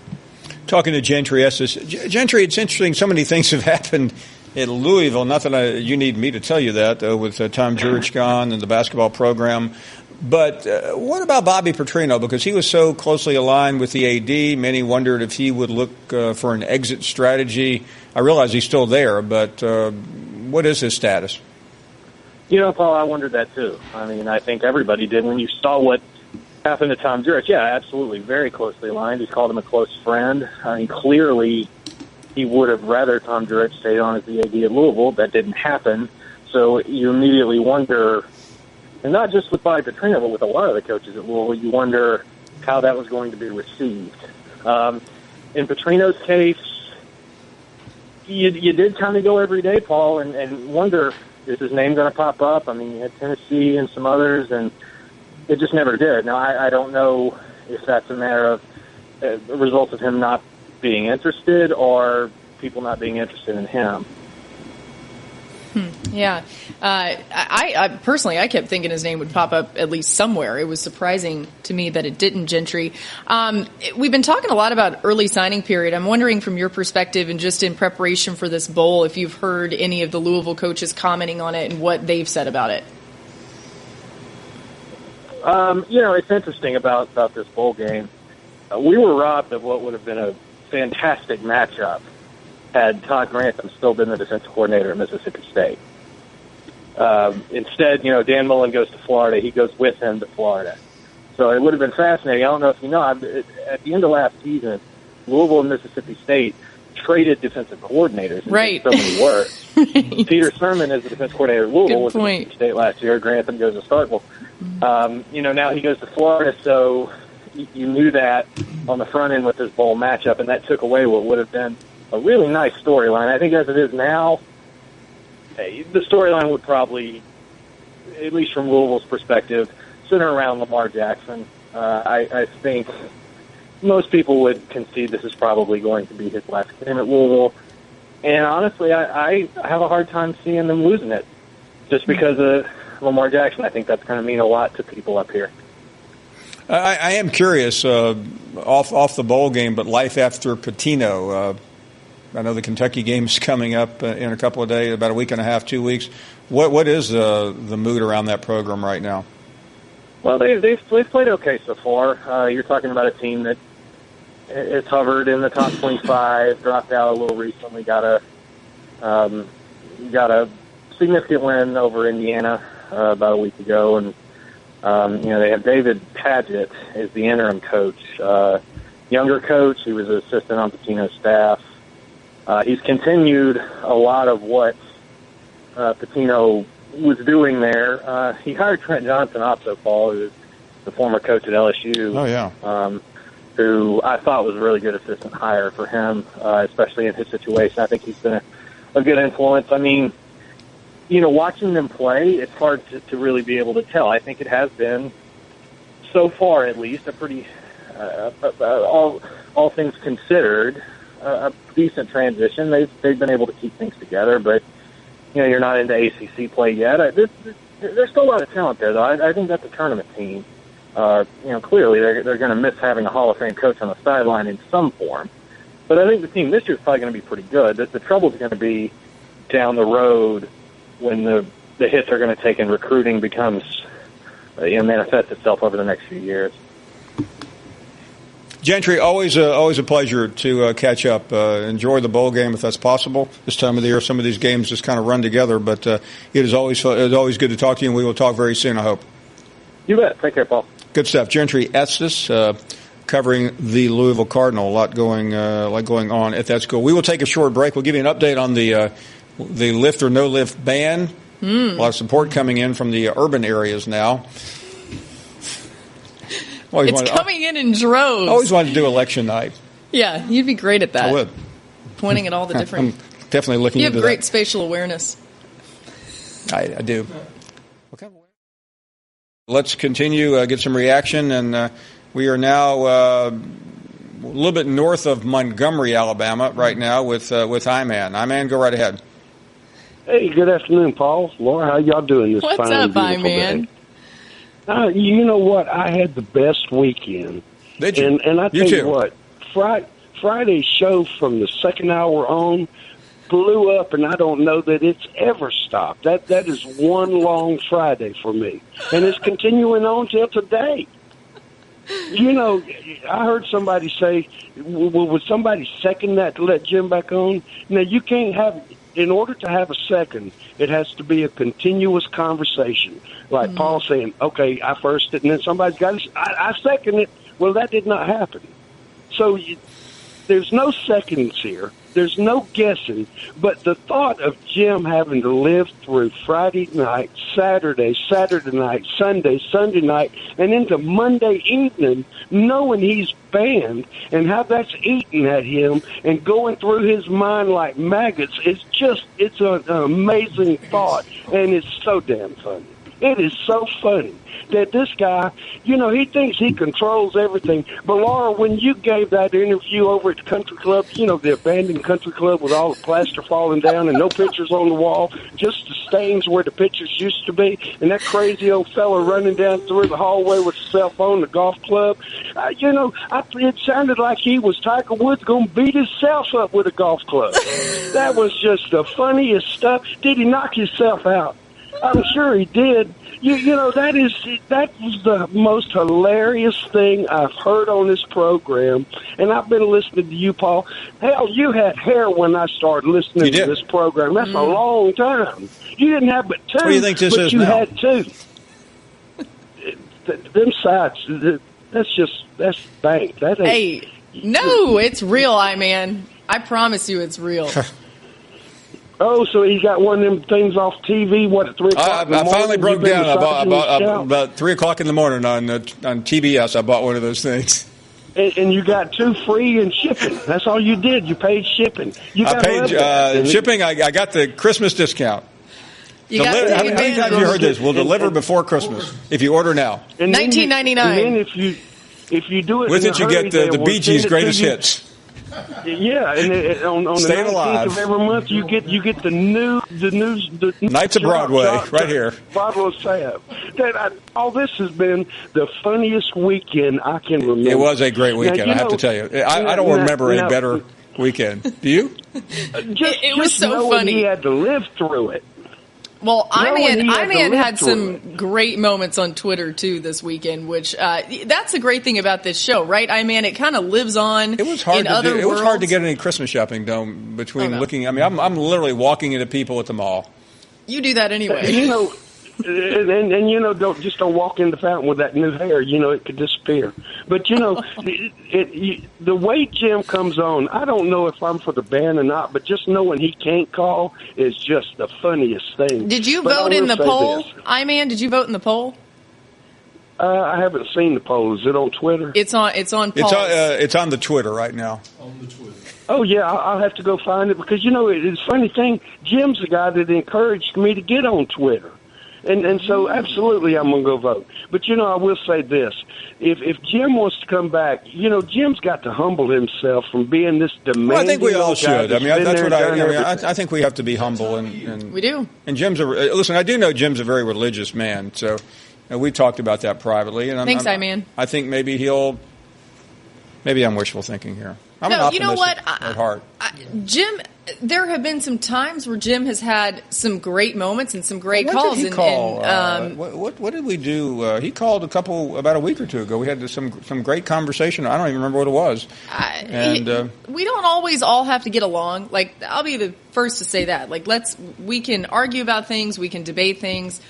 Talking to Gentry Estes. Gentry, it's interesting. So many things have happened at Louisville. Not that you need me to tell you that, with Tom Jurich gone and the basketball program. But what about Bobby Petrino? Because he was so closely aligned with the AD, many wondered if he would look for an exit strategy. I realize he's still there, but what is his status? Paul, I wondered that too. I mean, I think everybody did when you saw what happened to Tom Jurich. Yeah, absolutely, very closely aligned. He's called him a close friend. I mean, clearly he would have rather Tom Jurich stayed on as the AD at Louisville. That didn't happen. So you immediately wonder, and not just with Bobby Petrino, but with a lot of the coaches at Louisville, you wonder how that was going to be received. In Petrino's case, you did kind of go every day, Paul, and wonder, is his name going to pop up? I mean, you had Tennessee and some others, and it just never did. Now, I don't know if that's a matter of a result of him not being interested or people not being interested in him. Yeah. I personally, I kept thinking his name would pop up at least somewhere. It was surprising to me that it didn't, Gentry. We've been talking a lot about early signing period. I'm wondering from your perspective and just in preparation for this bowl, if you've heard any of the Louisville coaches commenting on it and what they've said about it. It's interesting about this bowl game. We were robbed of what would have been a fantastic matchup had Todd Grantham still been the defensive coordinator at Mississippi State. Instead, Dan Mullen goes to Florida. He goes with him to Florida. So it would have been fascinating. I don't know if you know, at the end of last season, Louisville and Mississippi State traded defensive coordinators. Right. So many words. Right. Peter Sermon is the defensive coordinator at Louisville. Was at Mississippi State last year. Grantham goes to Starkville. Now he goes to Florida, so you knew that on the front end with this bowl matchup, and that took away what would have been a really nice storyline. I think as it is now, the storyline would probably, at least from Louisville's perspective, center around Lamar Jackson. I think most people would concede this is probably going to be his last game at Louisville. And honestly, I have a hard time seeing them losing it just because of Lamar Jackson. I think that's going to mean a lot to people up here. I am curious, off the bowl game, but life after Pitino. I know the Kentucky game's coming up in a couple of days, about a week and a half, 2 weeks. What is the mood around that program right now? Well, they've played okay so far. You're talking about a team that has hovered in the top 25, dropped out a little recently, got a significant win over Indiana about a week ago, and they have David Padgett as the interim coach, younger coach. He was an assistant on Pitino's staff. He's continued a lot of what Pitino was doing there. He hired Trent Johnson also, Paul, who is the former coach at LSU. Oh, yeah. Who I thought was a really good assistant hire for him, especially in his situation. I think he's been a good influence. I mean, watching them play, it's hard to really be able to tell. I think it has been, so far at least, a pretty, all things considered, a decent transition. They've been able to keep things together, but you're not into ACC play yet. There's still a lot of talent there, though. I think that's a tournament team. Clearly they're going to miss having a Hall of Fame coach on the sideline in some form, but I think the team this year is probably going to be pretty good. The trouble is going to be down the road when the hits are going to take and recruiting becomes manifests itself over the next few years. Gentry, always a pleasure to catch up. Enjoy the bowl game if that's possible. This time of the year, some of these games just kind of run together, but it is always good to talk to you, and we will talk very soon, I hope. You bet. Take care, Paul. Good stuff. Gentry Estes, covering the Louisville Cardinal. A lot going on at that school. We will take a short break. We'll give you an update on the lift or no lift ban. A lot of support coming in from the urban areas now. It's coming in droves. I always wanted to do election night. Yeah, you'd be great at that. I would. Pointing at all the different definitely looking into that. You have great spatial awareness. I do. Okay. Let's continue, get some reaction, and we are now a little bit north of Montgomery, Alabama, right now with IMAN. IMAN, go right ahead. Hey, good afternoon, Paul. Laura, how y'all doing this What's fine, up, beautiful IMAN? day? You know what? I had the best weekend. Did you? And I tell you you what, Friday's show from the second hour on blew up, and I don't know that it's ever stopped. That is one long Friday for me, and it's continuing on till today. You know, I heard somebody say, would somebody second that to let Jim back on? Now, you can't have, in order to have a second, it has to be a continuous conversation. Like Paul saying, okay, I first it, and then somebody's got to, I second it. Well, that did not happen. So there's no seconds here. There's no guessing, but the thought of Jim having to live through Friday night, Saturday night, Sunday night, and into Monday evening, knowing he's banned and how that's eating at him and going through his mind like maggots, it's an amazing thought, and it's so damn funny. It is so funny that this guy, you know, he thinks he controls everything. But, Laura, when you gave that interview over at the country club, you know, the abandoned country club with all the plaster falling down and no pictures on the wall, just the stains where the pictures used to be, and that crazy old fella running down through the hallway with a cell phone, the golf club, you know, it sounded like he was Tiger Woods going to beat himself up with a golf club. That was just the funniest stuff. Did he knock himself out? I'm sure he did. You know, that was the most hilarious thing I've heard on this program, and I've been listening to you, Paul. Hell, you had hair when I started listening to this program. That's a long time. You didn't have but two, what do you think this but is you now? had two. Them sides, that's bank. That ain't. Hey, no, it's real, IMAN. I promise you it's real. Oh, so he got one of them things off TV, what, at 3 o'clock in the morning? I finally broke down about 3 o'clock in the morning on TBS. I bought one of those things. And you got 2 free and shipping. That's all you did. You paid shipping. I paid shipping. I got the Christmas discount. How many times have you heard this? We'll deliver before Christmas if you order now. $19.99. And then if you do it with it, you get the Bee Gees' greatest hits. Yeah, and on the 19th of every month, you get the new Nights of Broadway right here. Bottle of Sab. All this has been the funniest weekend I can remember. It was a great weekend. I have to tell you, I don't remember a better weekend. Do you? It was so funny. He had to live through it. Well, IMAN had some great moments on Twitter, too, this weekend, which that's the great thing about this show, right, IMAN? It kind of lives on in other worlds. It was hard to get any Christmas shopping done between looking. I mean, I'm literally walking into people at the mall. You do that anyway. You know, and you know, don't walk in the fountain with that new hair. You know, it could disappear. But you know, the way Jim comes on, I don't know if I'm for the ban or not. But just knowing he can't call is just the funniest thing. Did you vote in the poll, IMAN? Did you vote in the poll? I haven't seen the poll. Is it on Twitter? It's on. It's on the Twitter right now. On the Twitter. Oh yeah, I'll have to go find it because you know it's a funny thing. Jim's the guy that encouraged me to get on Twitter. And so, absolutely, I'm going to go vote. But, you know, I will say this. If Jim wants to come back, you know, Jim's got to humble himself from being this demanding. Well, I think we all should. I mean, that's what I think we have to be humble. And we do. And listen, I do know Jim's a very religious man. So we talked about that privately. And Thanks, IMAN. I think maybe I'm wishful thinking here. I'm an optimistic you know what? At heart. Jim, there have been some times where Jim has had some great moments and some great calls. Did he call? What did we do? He called about a week or two ago. We had some great conversation. I don't even remember what it was. We don't always all have to get along. Like, I'll be the first to say that. Like, we can argue about things, we can debate things,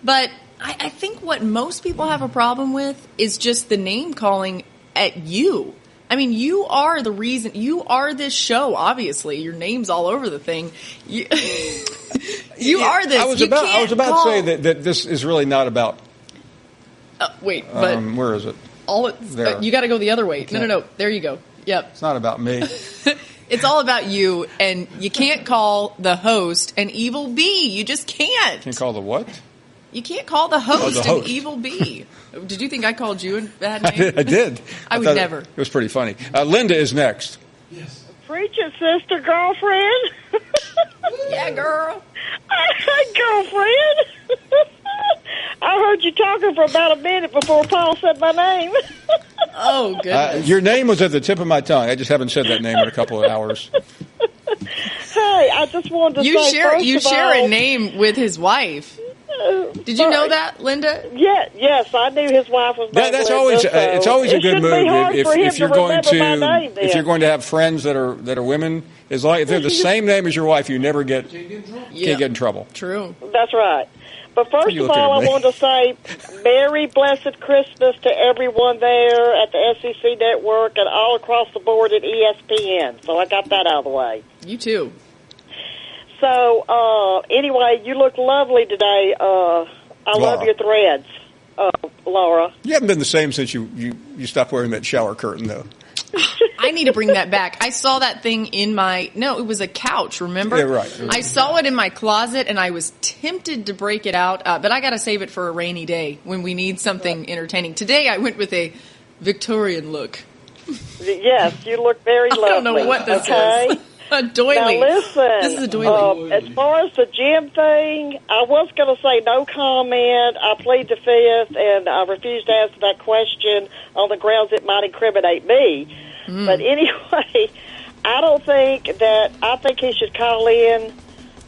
but I think what most people have a problem with is just the name calling at you. I mean, you are the reason. You are this show, obviously. Your name's all over the thing. You are this. I was about to say that this is really not about... wait, but... where is it? You got to go the other way. No. There you go. Yep. It's not about me. It's all about you, and you can't call the host an evil bee. You just can't. Can't call the what? You can't call the host, the host. an evil bee. Did you think I called you a bad name? I did. I would never. It was pretty funny. Linda is next. Yes. Preach it, sister, girlfriend. Yeah, girl. Girlfriend. I heard you talking for about a minute before Paul said my name. Oh, goodness. Your name was at the tip of my tongue. I just haven't said that name in a couple of hours. Hey, I just wanted to say, you share a name with his wife. Did you know that, Linda? Yes, I knew his wife was. That's always it's always a good move if you're going to have friends that are women. As long if they're the same name as your wife, you never can't get in trouble. True. That's right. But first of all, I want to say Merry Blessed Christmas to everyone there at the SEC Network and all across the board at ESPN. So I got that out of the way. You too. So, anyway, you look lovely today. I love your threads, Laura. You haven't been the same since you stopped wearing that shower curtain, though. I need to bring that back. I saw that thing in it was a couch, remember? Yeah, right. I saw it in my closet, and I was tempted to break it out, but I got to save it for a rainy day when we need something entertaining. Today, I went with a Victorian look. Yes, you look very lovely. I don't know what this is. A doily. Now listen, this is a doily. As far as the gym thing, I was going to say no comment. I plead the fifth, and I refuse to answer that question on the grounds it might incriminate me. But anyway, I think he should call in,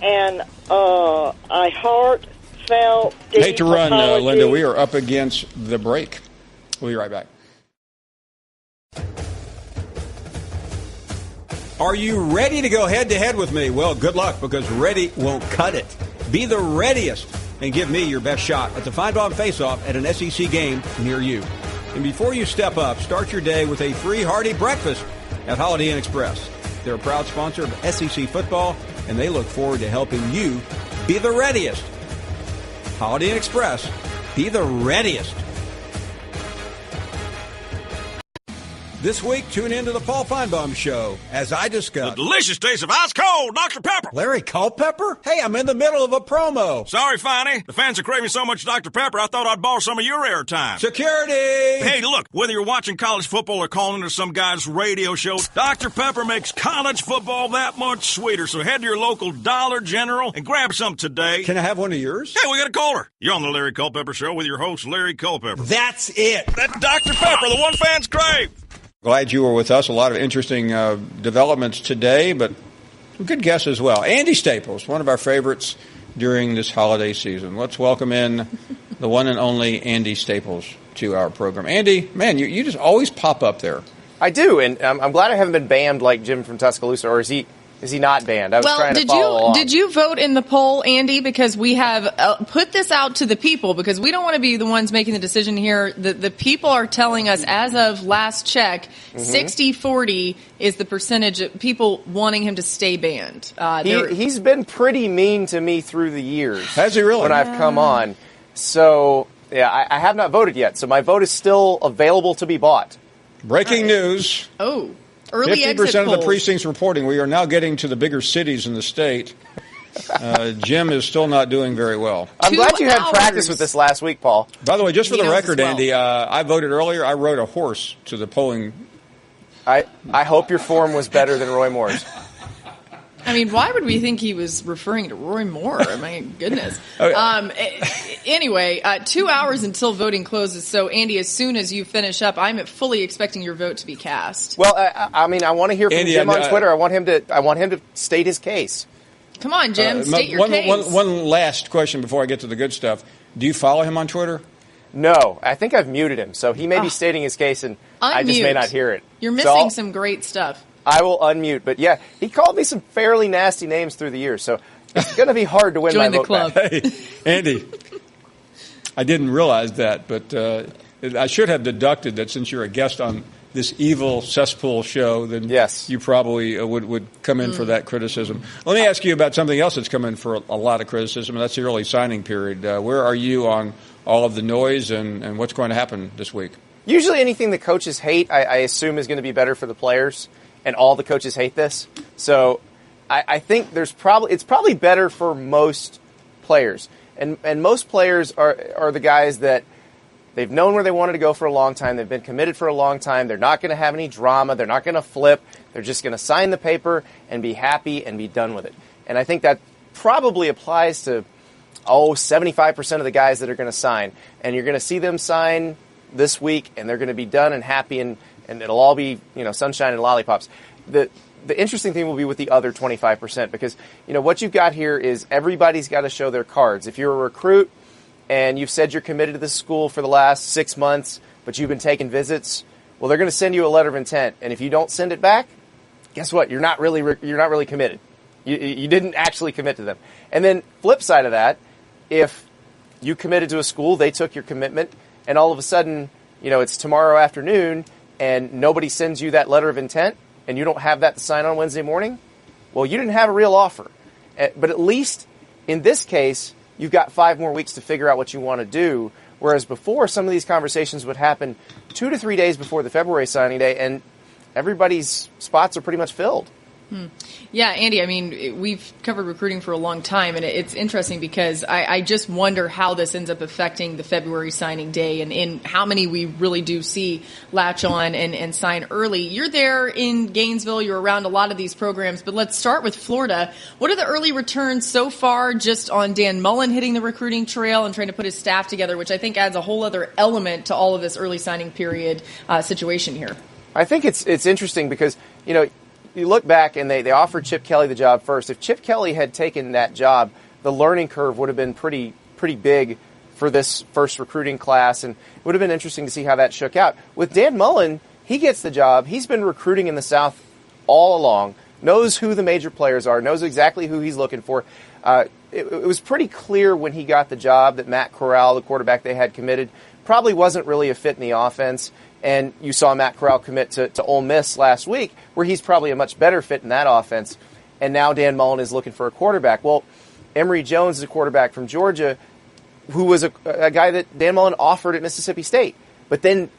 and I heartfelt deep hate to run, apology. Linda. We are up against the break. We'll be right back. Are you ready to go head-to-head with me? Well, good luck, because ready won't cut it. Be the readiest and give me your best shot at the Finebaum face-off at an SEC game near you. And before you step up, start your day with a free hearty breakfast at Holiday Inn Express. They're a proud sponsor of SEC football, and they look forward to helping you be the readiest. Holiday Inn Express, be the readiest. This week, tune in to the Paul Finebaum Show as I discuss the delicious taste of ice cold Dr. Pepper. Larry Culpepper? Hey, I'm in the middle of a promo. Sorry, Finey. The fans are craving so much Dr. Pepper, I thought I'd borrow some of your airtime. Security! Hey, look, whether you're watching college football or calling into some guy's radio show, Dr. Pepper makes college football that much sweeter. So head to your local Dollar General and grab some today. Can I have one of yours? Hey, we got a caller. You're on the Larry Culpepper Show with your host, Larry Culpepper. That's it. That's Dr. Pepper, the one fans crave. Glad you were with us. A lot of interesting developments today, but some good guests as well. Andy Staples, one of our favorites during this holiday season. Let's welcome in the one and only Andy Staples to our program. Andy, man, you just always pop up there. I do, and I'm glad I haven't been banned like Jim from Tuscaloosa, or is he not banned? I was trying to follow along. Did you vote in the poll, Andy? Because we have put this out to the people, because we don't want to be the ones making the decision here. The people are telling us, as of last check, 60-40 is the percentage of people wanting him to stay banned. He's been pretty mean to me through the years. Has he really? When I've come on. So, yeah, I have not voted yet, so my vote is still available to be bought. Breaking news. Oh. Early 50% of the precincts reporting. We are now getting to the bigger cities in the state. Jim is still not doing very well. I'm glad you had practice with this last week, Paul. By the way, just for the record, Andy, I voted earlier. I rode a horse to the polling. I hope your form was better than Roy Moore's. I mean, why would we think he was referring to Roy Moore? My goodness. Anyway, 2 hours until voting closes. So, Andy, as soon as you finish up, I'm fully expecting your vote to be cast. Well, I mean, I want to hear from Andy, Jim on Twitter. I want him to state his case. Come on, Jim, state your case. One last question before I get to the good stuff. Do you follow him on Twitter? No, I think I've muted him, so he may be stating his case, and I just may not hear it. You're missing some great stuff. I will unmute, but yeah, he called me some fairly nasty names through the years, so it's going to be hard to win my vote back. Hey, Andy, I didn't realize that, but I should have deducted that since you're a guest on this evil cesspool show, then you probably would come in for that criticism. Let me ask you about something else that's come in for a lot of criticism, and that's the early signing period. Where are you on all of the noise and what's going to happen this week? Usually anything the coaches hate, I assume is going to be better for the players. and all the coaches hate this. So I think it's probably better for most players. And most players are the guys that they've known where they wanted to go for a long time. They've been committed for a long time. They're not going to have any drama. They're not going to flip. They're just going to sign the paper and be happy and be done with it. And I think that probably applies to 75% of the guys that are going to sign. And you're going to see them sign this week, and they're going to be done and happy, and it'll all be, sunshine and lollipops. The interesting thing will be with the other 25%, because, what you've got here is everybody's got to show their cards. If you're a recruit and you've said you're committed to this school for the last 6 months, but you've been taking visits, well, they're going to send you a letter of intent. And if you don't send it back, guess what? You're not really committed. You didn't actually commit to them. And then flip side of that, if you committed to a school, they took your commitment, and all of a sudden, it's tomorrow afternoon and nobody sends you that letter of intent and you don't have that to sign on Wednesday morning, well, you didn't have a real offer. But at least in this case, you've got 5 more weeks to figure out what you want to do, whereas before, some of these conversations would happen 2 to 3 days before the February signing day, and everybody's spots are pretty much filled. Yeah, Andy, we've covered recruiting for a long time, and it's interesting because I just wonder how this ends up affecting the February signing day and how many we really do see latch on and sign early. You're there in Gainesville. You're around a lot of these programs, but let's start with Florida. What are the early returns so far just on Dan Mullen hitting the recruiting trail and trying to put his staff together, which I think adds a whole other element to all of this early signing period situation here? I think it's interesting because, you look back and they offered Chip Kelly the job first. If Chip Kelly had taken that job, the learning curve would have been pretty big for this first recruiting class, and it would have been interesting to see how that shook out. With Dan Mullen, he gets the job. He's been recruiting in the South all along, knows who the major players are, knows exactly who he's looking for. It was pretty clear when he got the job that Matt Corral, the quarterback they had committed, probably wasn't really a fit in the offense. And you saw Matt Corral commit to Ole Miss last week, where he's probably a much better fit in that offense. And now Dan Mullen is looking for a quarterback. Well, Emory Jones is a quarterback from Georgia who was a guy that Dan Mullen offered at Mississippi State. But then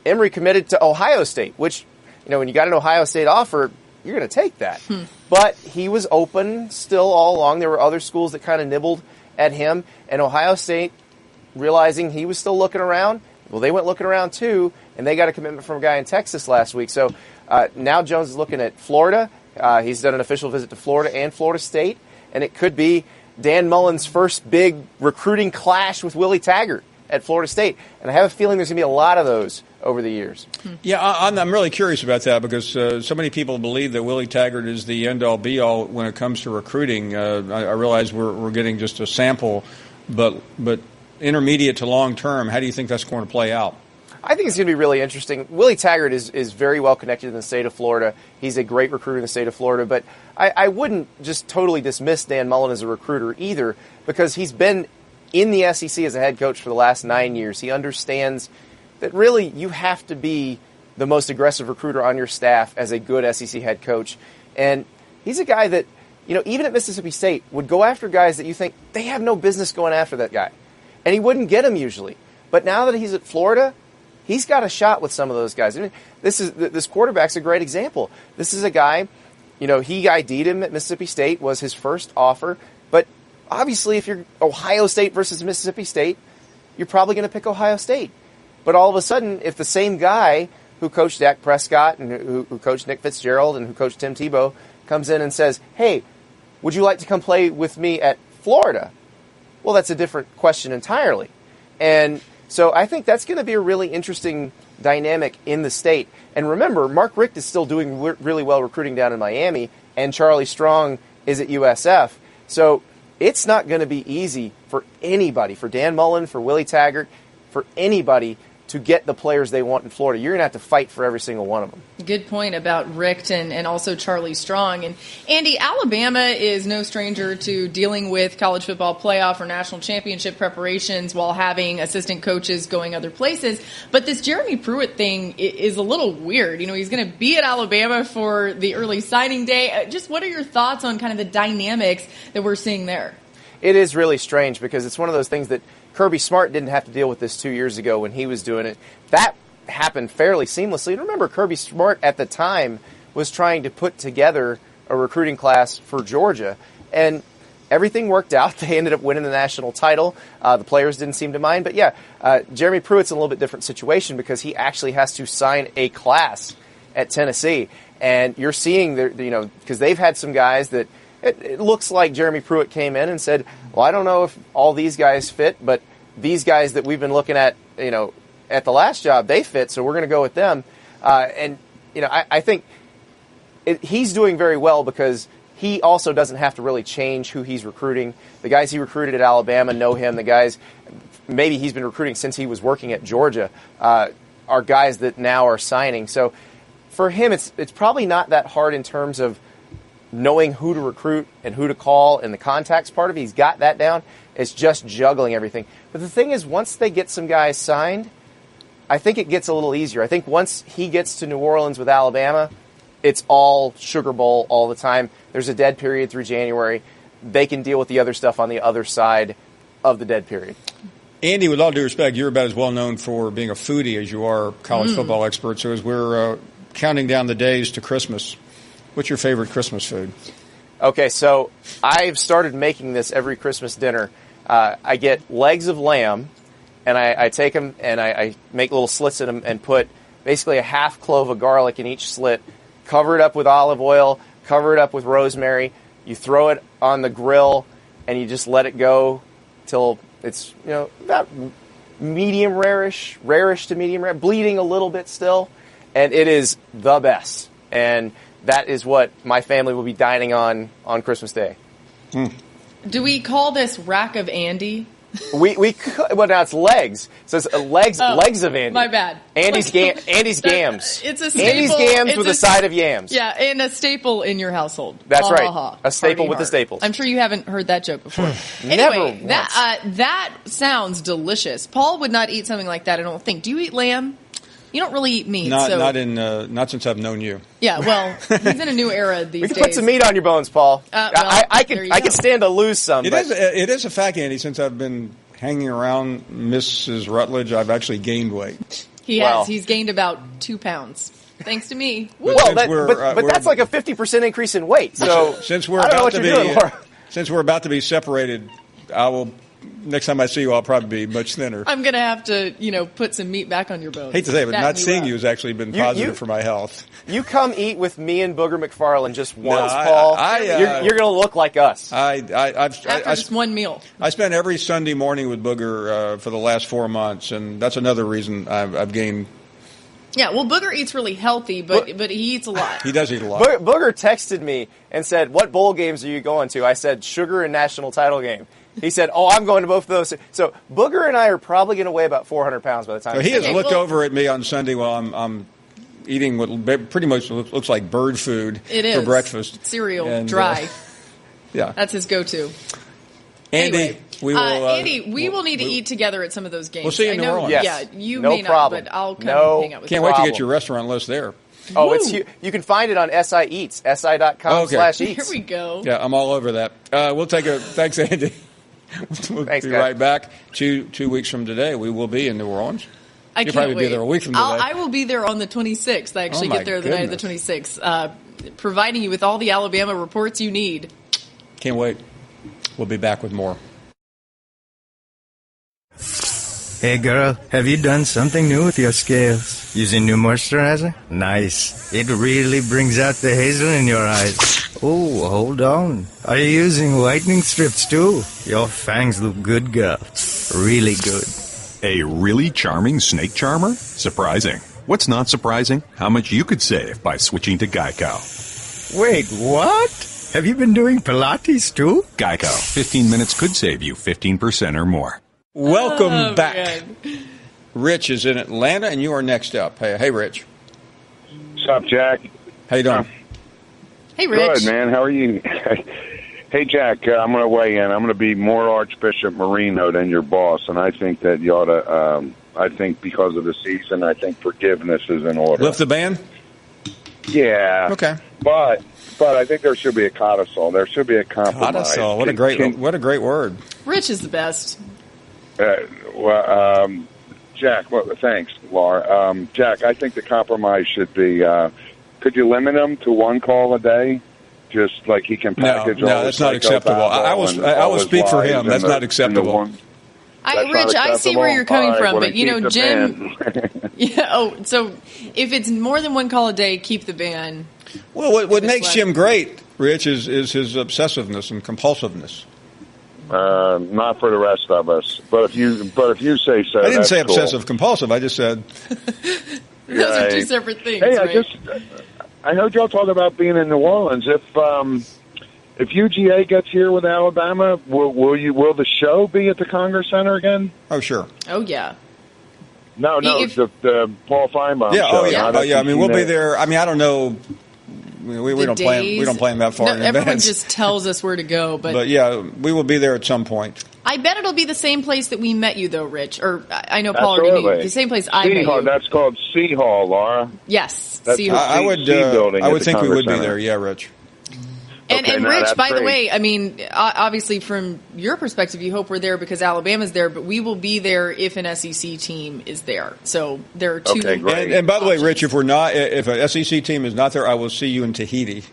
Emory committed to Ohio State, which, when you got an Ohio State offer, you're going to take that. But he was open still all along. There were other schools that kind of nibbled at him. And Ohio State, realizing he was still looking around, well, they went looking around too, and they got a commitment from a guy in Texas last week. So now Jones is looking at Florida. He's done an official visit to Florida and Florida State, and it could be Dan Mullen's first big recruiting clash with Willie Taggart at Florida State. And I have a feeling there's going to be a lot of those over the years. Yeah, I'm really curious about that because so many people believe that Willie Taggart is the end-all, be-all when it comes to recruiting. I realize we're getting just a sample, but intermediate to long-term, how do you think that's going to play out? I think it's going to be really interesting. Willie Taggart is very well connected in the state of Florida. He's a great recruiter in the state of Florida, but I wouldn't just totally dismiss Dan Mullen as a recruiter either, because he's been in the SEC as a head coach for the last 9 years. He understands that really you have to be the most aggressive recruiter on your staff as a good SEC head coach. And he's a guy that, even at Mississippi State, would go after guys that you think they have no business going after that guy. And he wouldn't get them usually. But now that he's at Florida, he's got a shot with some of those guys. This quarterback's a great example. This is a guy, he ID'd him at Mississippi State, was his first offer. But obviously, if you're Ohio State versus Mississippi State, you're probably going to pick Ohio State. But all of a sudden, if the same guy who coached Dak Prescott and who coached Nick Fitzgerald and who coached Tim Tebow comes in and says, hey, would you like to come play with me at Florida? Well, that's a different question entirely. And so I think that's going to be a really interesting dynamic in the state. And remember, Mark Richt is still doing really well recruiting down in Miami, and Charlie Strong is at USF. So it's not going to be easy for anybody, for Dan Mullen, for Willie Taggart, for anybody to get the players they want in Florida. You're going to have to fight for every single one of them. Good point about Richt and also Charlie Strong. And Andy, Alabama is no stranger to dealing with college football playoff or national championship preparations while having assistant coaches going other places. But this Jeremy Pruitt thing is a little weird. He's going to be at Alabama for the early signing day. Just what are your thoughts on kind of the dynamics that we're seeing there? It is really strange because it's one of those things that Kirby Smart didn't have to deal with this 2 years ago when he was doing it. That happened fairly seamlessly. And remember, Kirby Smart at the time was trying to put together a recruiting class for Georgia. And everything worked out. They ended up winning the national title. The players didn't seem to mind. But, Jeremy Pruitt's in a little bit different situation because he actually has to sign a class at Tennessee. And you're seeing, because they've had some guys that it looks like Jeremy Pruitt came in and said, well, I don't know if all these guys fit, but these guys that we've been looking at, at the last job, they fit, so we're going to go with them. I think he's doing very well because he also doesn't have to really change who he's recruiting. The guys he recruited at Alabama know him. The guys maybe he's been recruiting since he was working at Georgia are guys that now are signing. So for him, it's probably not that hard in terms of knowing who to recruit and who to call and the contacts part of it. He's got that down. It's just juggling everything. But the thing is, once they get some guys signed, I think it gets a little easier. I think once he gets to New Orleans with Alabama, it's all Sugar Bowl all the time. There's a dead period through January. They can deal with the other stuff on the other side of the dead period. Andy, with all due respect, you're about as well known for being a foodie as you are a college football expert. So as we're counting down the days to Christmas, what's your favorite Christmas food? Okay, so I've started making this every Christmas dinner. I get legs of lamb, and I take them and I make little slits in them and put basically a half clove of garlic in each slit, cover it up with olive oil, cover it up with rosemary. You throw it on the grill, and you just let it go till it's about medium rarish to medium rare, bleeding a little bit still, and it is the best. And that is what my family will be dining on Christmas Day. Do we call this rack of Andy? We could, well, now it's legs. So it's legs of Andy. My bad. Andy's gams. It's a staple. Andy's gams with a side of yams. Yeah, and a staple in your household. That's right. A staple with the staples. I'm sure you haven't heard that joke before. Never Anyway, that sounds delicious. Paul would not eat something like that, I don't think. Do you eat lamb? You don't really eat meat. Not since I've known you. Yeah, well, he's in a new era these days. We can put some meat on your bones, Paul. I can stand to lose some. It is a fact, Andy, since I've been hanging around Mrs. Rutledge, I've actually gained weight. He has. He's gained about 2 pounds. Thanks to me. But that's like a 50% increase in weight. So since we're about to be separated, I will. Next time I see you, I'll probably be much thinner. I'm going to have to, put some meat back on your bones. Hate to say it, but not seeing you has actually been positive for my health. You come eat with me and Booger McFarland just once, Paul. You're going to look like us. After just one meal. I spent every Sunday morning with Booger for the last 4 months, and that's another reason I've gained. Yeah, well, Booger eats really healthy, but he eats a lot. He does eat a lot. Booger texted me and said, "What bowl games are you going to?" I said, "Sugar and national title game." He said, "Oh, I'm going to both of those." So Booger and I are probably going to weigh about 400 pounds by the time. So he has looked over at me on Sunday while I'm eating what pretty much looks like bird food for breakfast. Cereal, and, dry. Yeah, that's his go-to. Andy, anyway, we will need to eat together at some of those games. We'll see you in New Orleans. Yes. Yeah, you no may problem. not, but I'll come hang out with you. Can't wait to get your restaurant list there. Oh, it's huge. You can find it on SI Eats, si.com/eats. Here we go. Yeah, I'm all over that. We'll take thanks, Andy. We'll be right back. 2 weeks from today, we will be in New Orleans. You'll probably wait. be there a week from today. I will be there on the 26th. I actually get there the night of the 26th, providing you with all the Alabama reports you need. Can't wait. We'll be back with more. Hey girl, have you done something new with your scales? Using new moisturizer? Nice. It really brings out the hazel in your eyes. Oh, hold on. Are you using whitening strips too? Your fangs look good, girl. Really good. A really charming snake charmer? Surprising. What's not surprising? How much you could save by switching to Geico. Wait, what? Have you been doing Pilates too? Geico. 15 minutes could save you 15% or more. Welcome back. Man. Rich is in Atlanta, and you are next up. Hey, Rich. What's up, Jack? How you doing? Hey, Rich. Good, man. How are you? Hey, Jack, I'm going to weigh in. I'm going to be more Archbishop Marino than your boss, and I think that you ought to, I think because of the season, I think forgiveness is in order. Lift the ban? Yeah. Okay. But I think there should be a codicil. There should be a compromise. Codicil. What a great word. Rich is the best. Jack, thanks, Laura. Jack, I think the compromise should be Could you limit him to one call a day? Just like he can package all that's not acceptable. I will speak for him. That's not acceptable. Rich, I see where you're coming from, but Jim. So if it's more than one call a day, keep the ban. Well, what makes Jim great, Rich, is his obsessiveness and compulsiveness. Not for the rest of us, but if you say so, I didn't say cool. obsessive compulsive. I just said those are two separate things. Hey, right? I heard y'all talk about being in New Orleans. If UGA gets here with Alabama, will the show be at the Congress Center again? Oh, sure. Oh, yeah. No, the Paul Finebaum show. Yeah. I mean, we'll be there. I mean, I don't know. We don't plan. We don't plan that far in advance. Everyone just tells us where to go, but yeah, we will be there at some point. I bet it'll be the same place that we met you, though, Rich. Or I know Paul already knew you. The same place I met you. That's called C Hall, Laura. Yes, C Hall. I would think we would be there. Yeah, Rich. And Rich, by the way, I mean, obviously from your perspective, you hope we're there because Alabama's there, but we will be there if an SEC team is there. So there are two. Okay, great. And by the way, Rich, if an SEC team is not there, I will see you in Tahiti.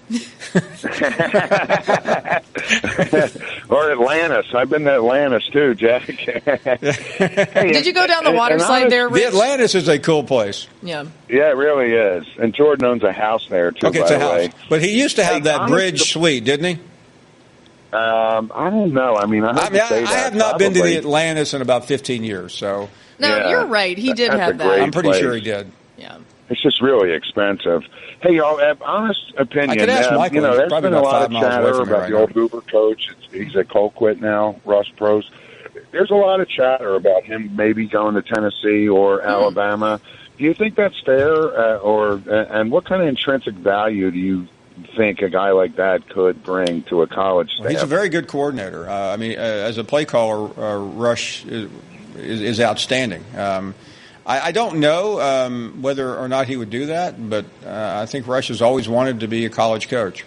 Or Atlantis. I've been to Atlantis too, Jack. Did you go down the water slide there, Rich? The Atlantis is a cool place. Yeah. Yeah, it really is. And Jordan owns a house there too. Okay, it's a house. But he used to have that bridge suite, didn't he? I don't know. I mean, I have not been to the Atlantis in about 15 years. So no, you're right. He did have that. I'm pretty sure he did. Yeah. It's just really expensive. Hey, y'all, honest opinion. I could ask Michael. There's been a lot of chatter about the old Hoover coach. He's at Colquitt now, Ross Pros. There's a lot of chatter about him maybe going to Tennessee or Alabama. Do you think that's fair, and what kind of intrinsic value do you think a guy like that could bring to a college staff? Well, he's a very good coordinator. I mean, as a play caller, Rush is outstanding. I don't know whether or not he would do that, but I think Rush has always wanted to be a college coach.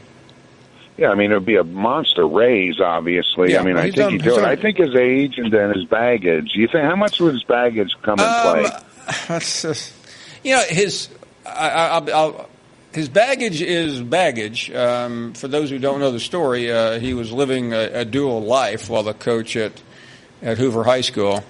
Yeah, I mean, it would be a monster raise, obviously. Yeah, I mean, I think he'd do it. I think his age and then his baggage. You think how much would his baggage come in play? His baggage is baggage. For those who don't know the story, he was living a dual life while the coach at Hoover High School.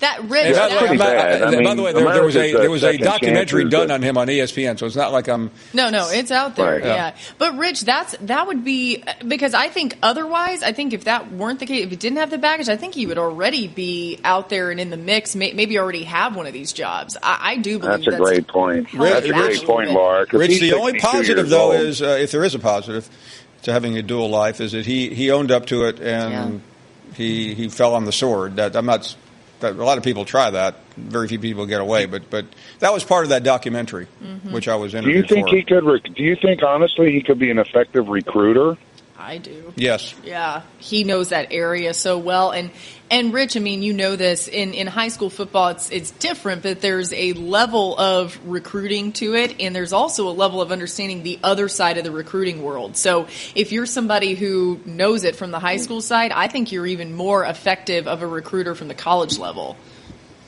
That Rich. By the way, there was a documentary done on him on ESPN, so it's not like I'm. No, it's out there. Right. Yeah, but Rich, that would be because I think otherwise, I think if that weren't the case, if it didn't have the baggage, I think he would already be out there and in the mix. Maybe already have one of these jobs. I do believe that's a great point. That's a great point, Laura. Rich, the only positive though is if there is a positive to having a dual life is that he owned up to it and he fell on the sword. That I'm not. A lot of people try that. Very few people get away, but that was part of that documentary, which I was interviewed for. Do you think honestly he could be an effective recruiter? I do. Yes. Yeah, he knows that area so well, and Rich, I mean, you know this in high school football, it's different, but there's a level of recruiting to it, and there's also a level of understanding the other side of the recruiting world. So if you're somebody who knows it from the high school side, I think you're even more effective of a recruiter from the college level.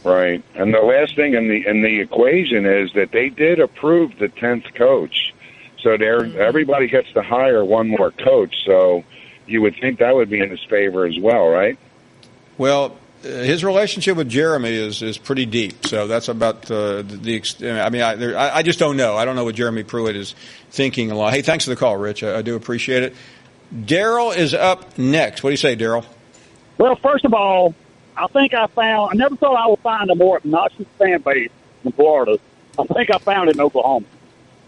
Right, and the last thing in the equation is that they did approve the 10th coach. So everybody gets to hire one more coach, so you would think that would be in his favor as well, right? Well, his relationship with Jeremy is pretty deep, so that's about I mean, I just don't know. I don't know what Jeremy Pruitt is thinking a lot. Hey, thanks for the call, Rich. I do appreciate it. Daryl is up next. What do you say, Daryl? Well, first of all, I never thought I would find a more obnoxious fan base in Florida. I think I found it in Oklahoma.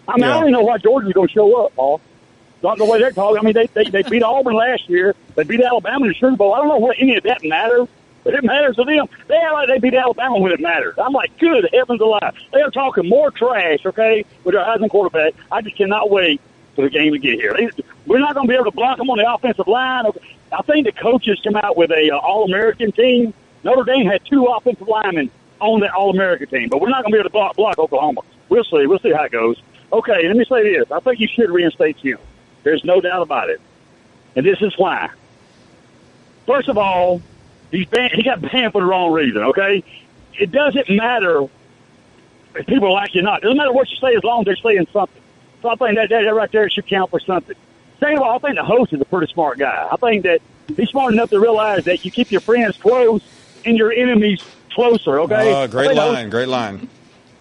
I mean, I don't even know why Georgia's going to show up, Paul. Not the way they're talking. I mean, they beat Auburn last year. They beat Alabama in the Sugar Bowl. I don't know what any of that matters, but it matters to them. They act like they beat Alabama when it matters. I'm like, good heavens alive. They are talking more trash, okay, with their Heisman quarterback. I just cannot wait for the game to get here. We're not going to be able to block them on the offensive line. I think the coaches come out with a All-American team. Notre Dame had 2 offensive linemen on the All-American team, but we're not going to be able to block Oklahoma. We'll see. We'll see how it goes. Okay, let me say this. I think you should reinstate Jim. There's no doubt about it. And this is why. First of all, he got banned for the wrong reason, okay? It doesn't matter. people like you or not. It doesn't matter what you say as long as they're saying something. So I think that right there should count for something. Second of all, I think the host is a pretty smart guy. I think that he's smart enough to realize that you keep your friends close and your enemies closer, okay? Oh, great line.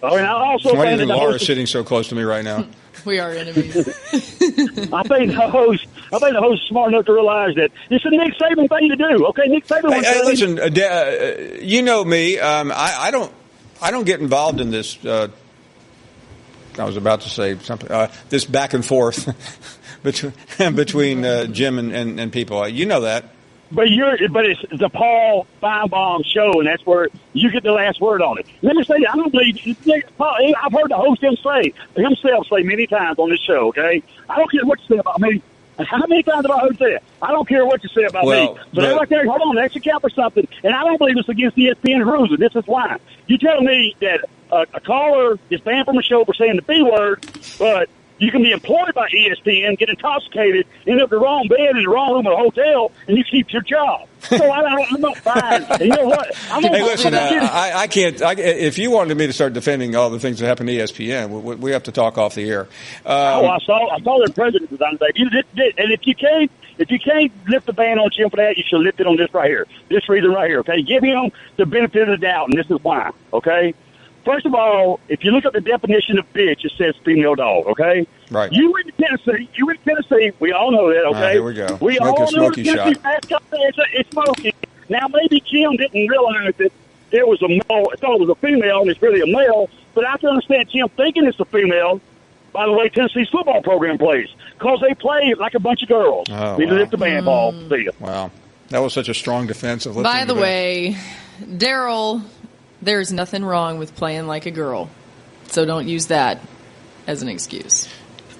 Oh, and I also Why think even that Laura's sitting so close to me right now? We are enemies. I think the host is smart enough to realize that it's a Nick Saban thing to do. Okay, Nick Saban. Listen, you know me. I don't get involved in this. I was about to say something. This back and forth between Jim and people. You know that. But it's the Paul Finebaum show, and that's where you get the last word on it. Let me say, I don't believe Paul. I've heard the host himself say many times on this show. Okay, I don't care what you say about me. How many times have I heard that? I don't care what you say about me. So they're right there. Hold on, that should count for something. And I don't believe it's against ESPN rules. And this is why. You tell me that a caller is banned from a show for saying the B word, but you can be employed by ESPN, get intoxicated, end up in the wrong bed in the wrong room at a hotel, and you keep your job. So I'm not fine. And you know what? Hey, listen, I can't. If you wanted me to start defending all the things that happen to ESPN, we have to talk off the air. I saw their president design today. And if you can't lift the ban on Jim for that, you should lift it on this right here. This reason right here. Okay, give him the benefit of the doubt, and this is why. Okay. First of all, if you look at the definition of bitch, it says female dog, okay? Right. You went to Tennessee. We all know that, okay? Here we go. We all know the Tennessee mascot it's smoky. Now, maybe Jim didn't realize that it was a male. I thought it was a female, and it's really a male. But I can understand Jim thinking it's a female by the way Tennessee's football program plays, because they play like a bunch of girls. They lift the band ball. See ya. Wow. That was such a strong defense of lifting By the way, Daryl, there's nothing wrong with playing like a girl. So don't use that as an excuse.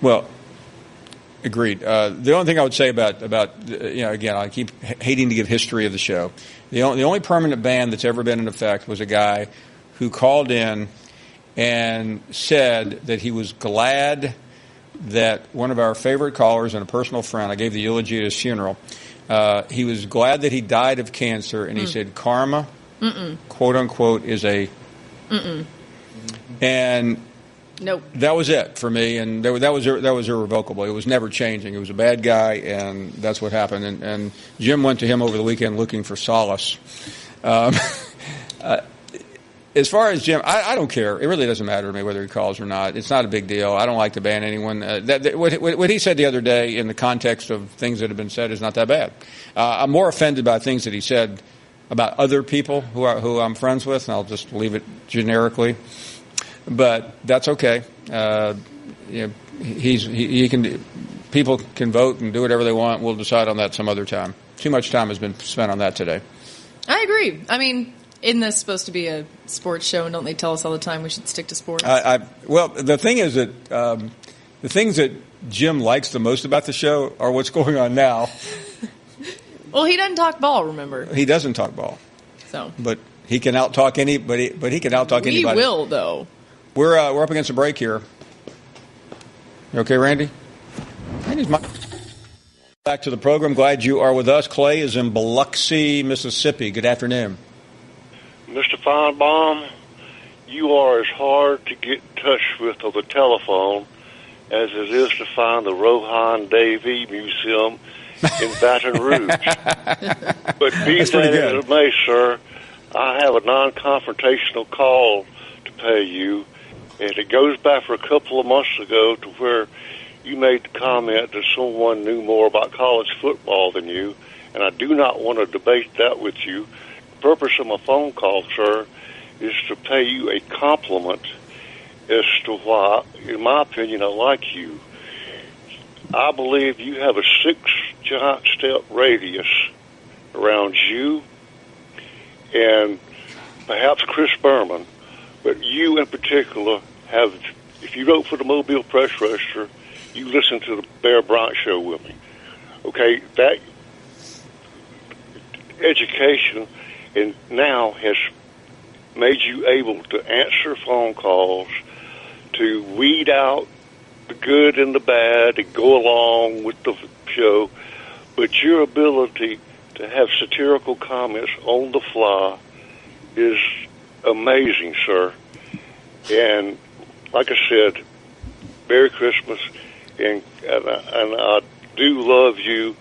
Well, agreed. The only thing I would say about again, I keep hating to give history of the show. The only permanent ban that's ever been in effect was a guy who called in and said that he was glad that one of our favorite callers and a personal friend, I gave the eulogy at his funeral, he was glad that he died of cancer, and he said karma, quote unquote, is a and nope. That was it for me, and that was irrevocable. It was never changing. It was a bad guy, and that's what happened. And Jim went to him over the weekend looking for solace. As far as Jim, I don't care. It really doesn't matter to me whether he calls or not. It's not a big deal. I don't like to ban anyone. What he said the other day in the context of things that have been said is not that bad. I'm more offended by things that he said about other people who I'm friends with, and I'll just leave it generically. But that's okay. He can. People can vote and do whatever they want. We'll decide on that some other time. Too much time has been spent on that today. I agree. I mean, isn't this supposed to be a sports show, and don't they tell us all the time we should stick to sports? Well, the thing is that the things that Jim likes the most about the show are what's going on now. Well, he doesn't talk ball, remember? He doesn't talk ball. So, but he can out-talk anybody. But he can out-talk anybody. We will, though. We're up against a break here. You okay, Randy? Randy's back to the program. Glad you are with us. Clay is in Biloxi, Mississippi. Good afternoon. Mr. Finebaum, you are as hard to get in touch with on the telephone as it is to find the Rohan Davey Museum in Baton Rouge. But be that as it may, sir, I have a non-confrontational call to pay you, and it goes back for a couple of months ago to where you made the comment that someone knew more about college football than you, and I do not want to debate that with you. The purpose of my phone call, sir, is to pay you a compliment as to why, in my opinion, I like you. I believe you have a 6-giant-step radius around you and perhaps Chris Berman, but you in particular have, if you wrote for the Mobile Press Register, you listen to the Bear Bryant show with me. Okay, that education and now has made you able to answer phone calls, to weed out the good and the bad, and go along with the show. But your ability to have satirical comments on the fly is amazing, sir. And like I said, Merry Christmas, and I do love you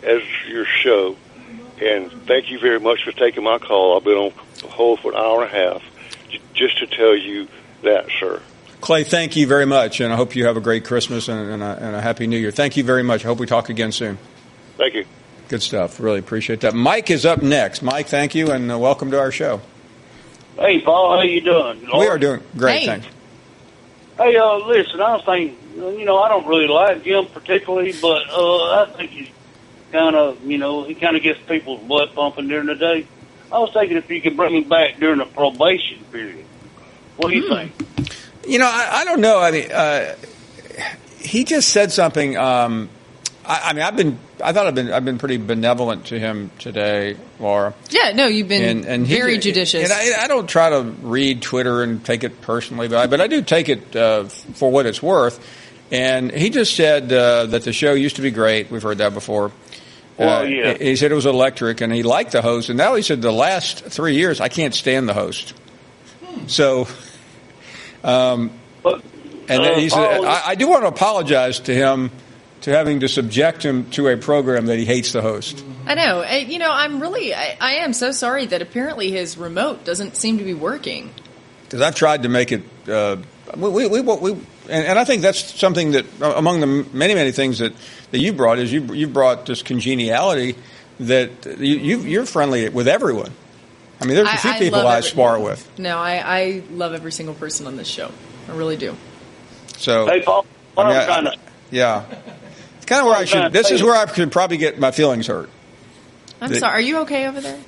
as your show. And thank you very much for taking my call. I've been on hold for an hour and a half just to tell you that, sir. Clay, thank you very much, and I hope you have a great Christmas and a Happy New Year. Thank you very much. I hope we talk again soon. Thank you. Good stuff. Really appreciate that. Mike is up next. Mike, thank you, and welcome to our show. Hey, Paul, how you doing? We are doing great, thanks. Hey, listen, I was thinking, I don't really like Jim particularly, but I think he's kind of, he kind of gets people's blood pumping during the day. I was thinking if you could bring him back during the probation period. What do you think? I don't know. I mean, he just said something. I thought I've been pretty benevolent to him today, Laura. Yeah, no, you've been very judicious. And I don't try to read Twitter and take it personally, but I do take it for what it's worth. And he just said that the show used to be great. We've heard that before. Well, yeah. He said it was electric, and he liked the host. And now he said the last 3 years, I can't stand the host. So... and then he said, I do want to apologize to him to having to subject him to a program that he hates the host. I know. I am so sorry that apparently his remote doesn't seem to be working. Because I've tried to make it. And I think that's something that among the many things that you brought is you brought this congeniality that you're friendly with everyone. I mean, there's a few people I spar with. No, I love every single person on this show. I really do. So, hey, Paul, yeah, it's kind of where I should. This is where I could probably get my feelings hurt. I'm sorry. Are you okay over there?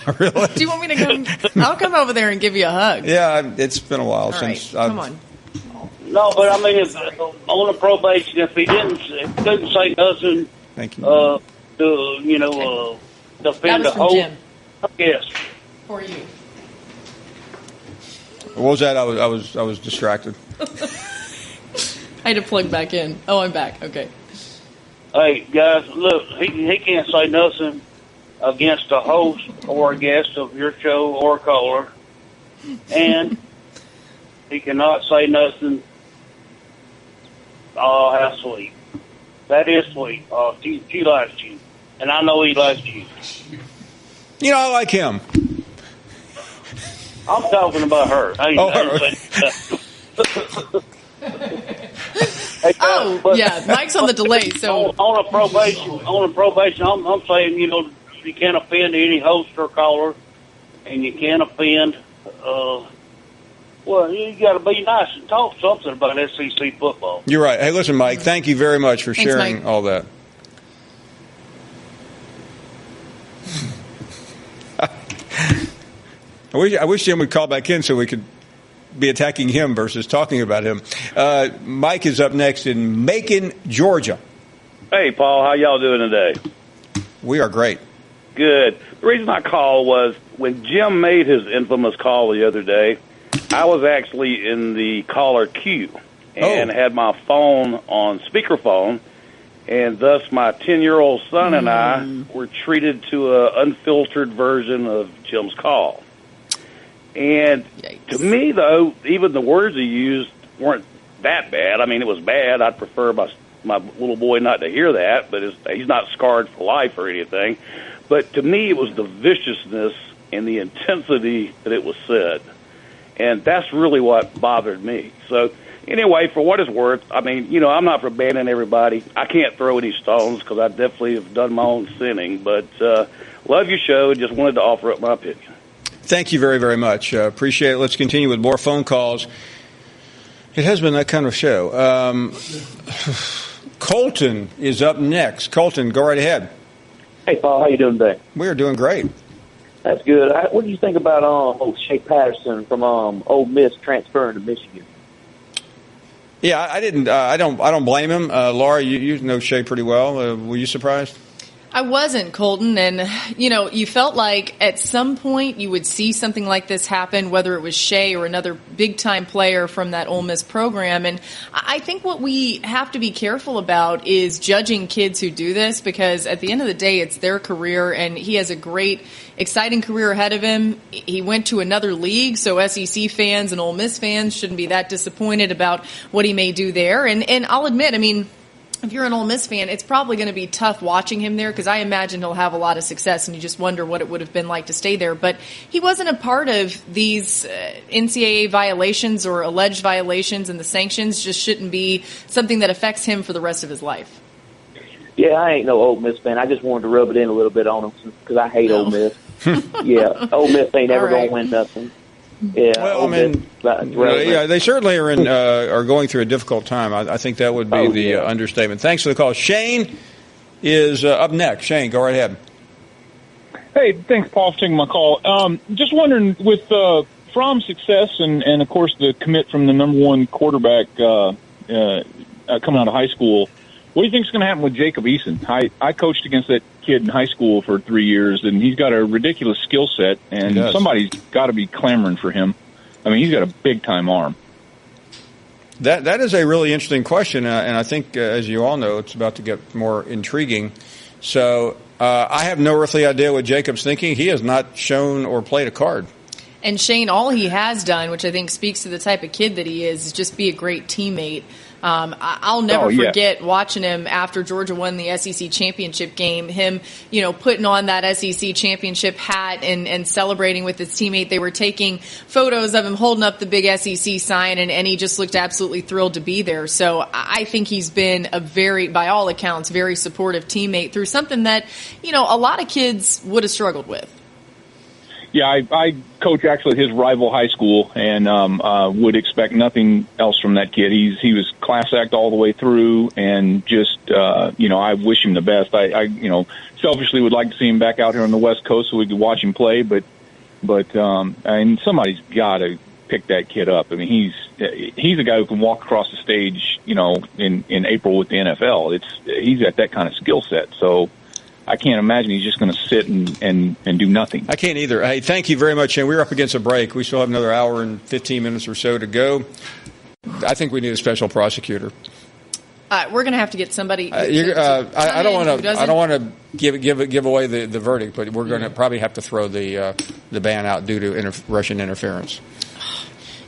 Not really. Do you want me to come? I'll come over there and give you a hug. Yeah, it's been a while since. Come on. No, but I mean, if on the probation, if he didn't say nothing, thank you. Defend the whole. Jim. Yes. For you. What was that? I was distracted. I had to plug back in. Oh, I'm back. Okay. Hey guys, look, he can't say nothing against a host or a guest of your show or a caller, and he cannot say nothing. Oh, how sweet! That is sweet. She likes you, and I know he likes you. I like him. I'm talking about her. Yeah, Mike's on the delay. So on a probation, I'm saying you can't offend any host or caller, and you can't offend. Well, you got to be nice and talk something about SEC football. You're right. Hey, listen, Mike. Thank you very much for sharing all that. I wish Jim would call back in so we could be attacking him versus talking about him. Mike is up next in Macon, Georgia. Hey, Paul. How y'all doing today? We are great. Good. The reason I called was when Jim made his infamous call the other day, I was actually in the caller queue and had my phone on speakerphone, and thus my 10-year-old son and I were treated to an unfiltered version of Jim's call. And to me, though, even the words he used weren't that bad. I mean, it was bad. I'd prefer my little boy not to hear that, but he's not scarred for life or anything. But to me, it was the viciousness and the intensity that it was said. And that's really what bothered me. So, anyway, for what it's worth, I mean, I'm not for banning everybody. I can't throw any stones because I definitely have done my own sinning. But love your show and just wanted to offer up my opinion. Thank you very, very much. Appreciate it. Let's continue with more phone calls. It has been that kind of show. Colton is up next. Colton, go right ahead. Hey, Paul. How you doing today? We are doing great. That's good. What do you think about Shea Patterson from Ole Miss transferring to Michigan? Yeah, I don't blame him. Laura, you know Shea pretty well. Were you surprised? I wasn't, Colton, and, you felt like at some point you would see something like this happen, whether it was Shea or another big-time player from that Ole Miss program, and I think what we have to be careful about is judging kids who do this, because at the end of the day, it's their career, and he has a great, exciting career ahead of him. He went to another league, so SEC fans and Ole Miss fans shouldn't be that disappointed about what he may do there, and I'll admit, if you're an Ole Miss fan, it's probably going to be tough watching him there because I imagine he'll have a lot of success and you just wonder what it would have been like to stay there. But he wasn't a part of these NCAA violations or alleged violations, and the sanctions just shouldn't be something that affects him for the rest of his life. Yeah, I ain't no Ole Miss fan. I just wanted to rub it in a little bit on him because I hate Ole Miss. Yeah, Ole Miss ain't ever going to win nothing. Yeah, well, they certainly are going through a difficult time. I think that would be the understatement. Thanks for the call. Shane is up next. Shane, go right ahead. Hey, thanks, Paul, for taking my call. Just wondering, with Fromm's success and of course the commit from the number one quarterback coming out of high school, what do you think is going to happen with Jacob Eason? I coached against that kid in high school for 3 years, and he's got a ridiculous skill set, and somebody's got to be clamoring for him. He's got a big-time arm. That is a really interesting question, and I think, as you all know, it's about to get more intriguing. So I have no earthly idea what Jacob's thinking. He has not shown or played a card. And Shane, all he has done, which I think speaks to the type of kid that he is just be a great teammate. I'll never forget watching him after Georgia won the SEC championship game, him, putting on that SEC championship hat and celebrating with his teammate. They were taking photos of him holding up the big SEC sign, and he just looked absolutely thrilled to be there. So I think he's been by all accounts, very supportive teammate through something that, a lot of kids would have struggled with. Yeah, I coach actually his rival high school, and would expect nothing else from that kid. He was class act all the way through, and just I wish him the best. I selfishly would like to see him back out here on the West Coast so we could watch him play, but somebody's got to pick that kid up. He's a guy who can walk across the stage, in April with the NFL. He's got that kind of skill set, so I can't imagine he's just going to sit and do nothing. I can't either. Hey, thank you very much, Shane. We're up against a break. We still have another hour and 15 minutes or so to go. I think we need a special prosecutor. We're going to have to get somebody. I don't want to give away the verdict, but we're going to probably have to throw the ban out due to Russian interference.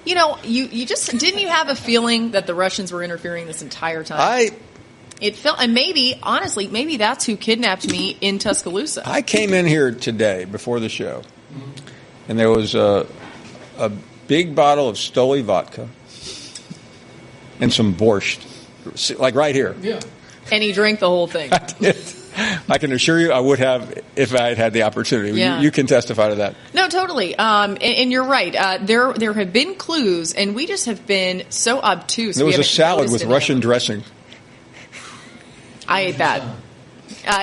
You just didn't you have a feeling that the Russians were interfering this entire time? It felt, and maybe that's who kidnapped me in Tuscaloosa. I came in here today before the show, and there was a big bottle of Stoli vodka and some borscht, like right here. Yeah. And he drank the whole thing. I did. I can assure you I would have if I had had the opportunity. Yeah. You can testify to that. No, totally. And you're right. There have been clues, and we just have been so obtuse. There was a salad with Russian dressing. I ate that.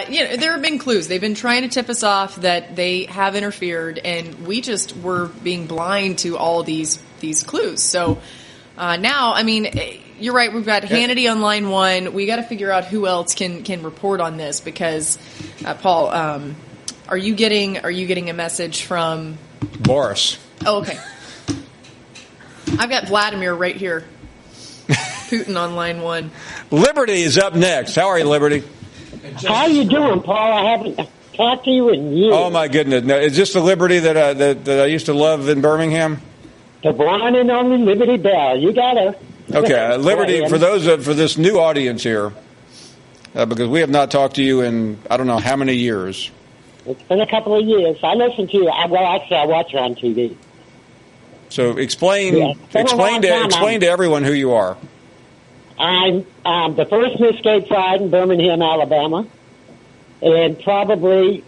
There have been clues. They've been trying to tip us off that they have interfered, and we just were being blind to all these clues. So now, you're right. We've got Hannity on line one. We got to figure out who else can report on this because, Paul, are you getting a message from Boris? Oh, okay. I've got Vladimir right here. Putin on line one. Liberty is up next. How are you, Liberty? How you doing, Paul? I haven't talked to you in years. Oh my goodness! Now, is this the Liberty that I used to love in Birmingham? The one and only Liberty Bell. You got her. Okay, Liberty. For this new audience here, because we have not talked to you in I don't know how many years. It's been a couple of years. I listen to you. I watch you on TV. So explain to everyone who you are. I'm the first Miss Gay Pride in Birmingham, Alabama, and probably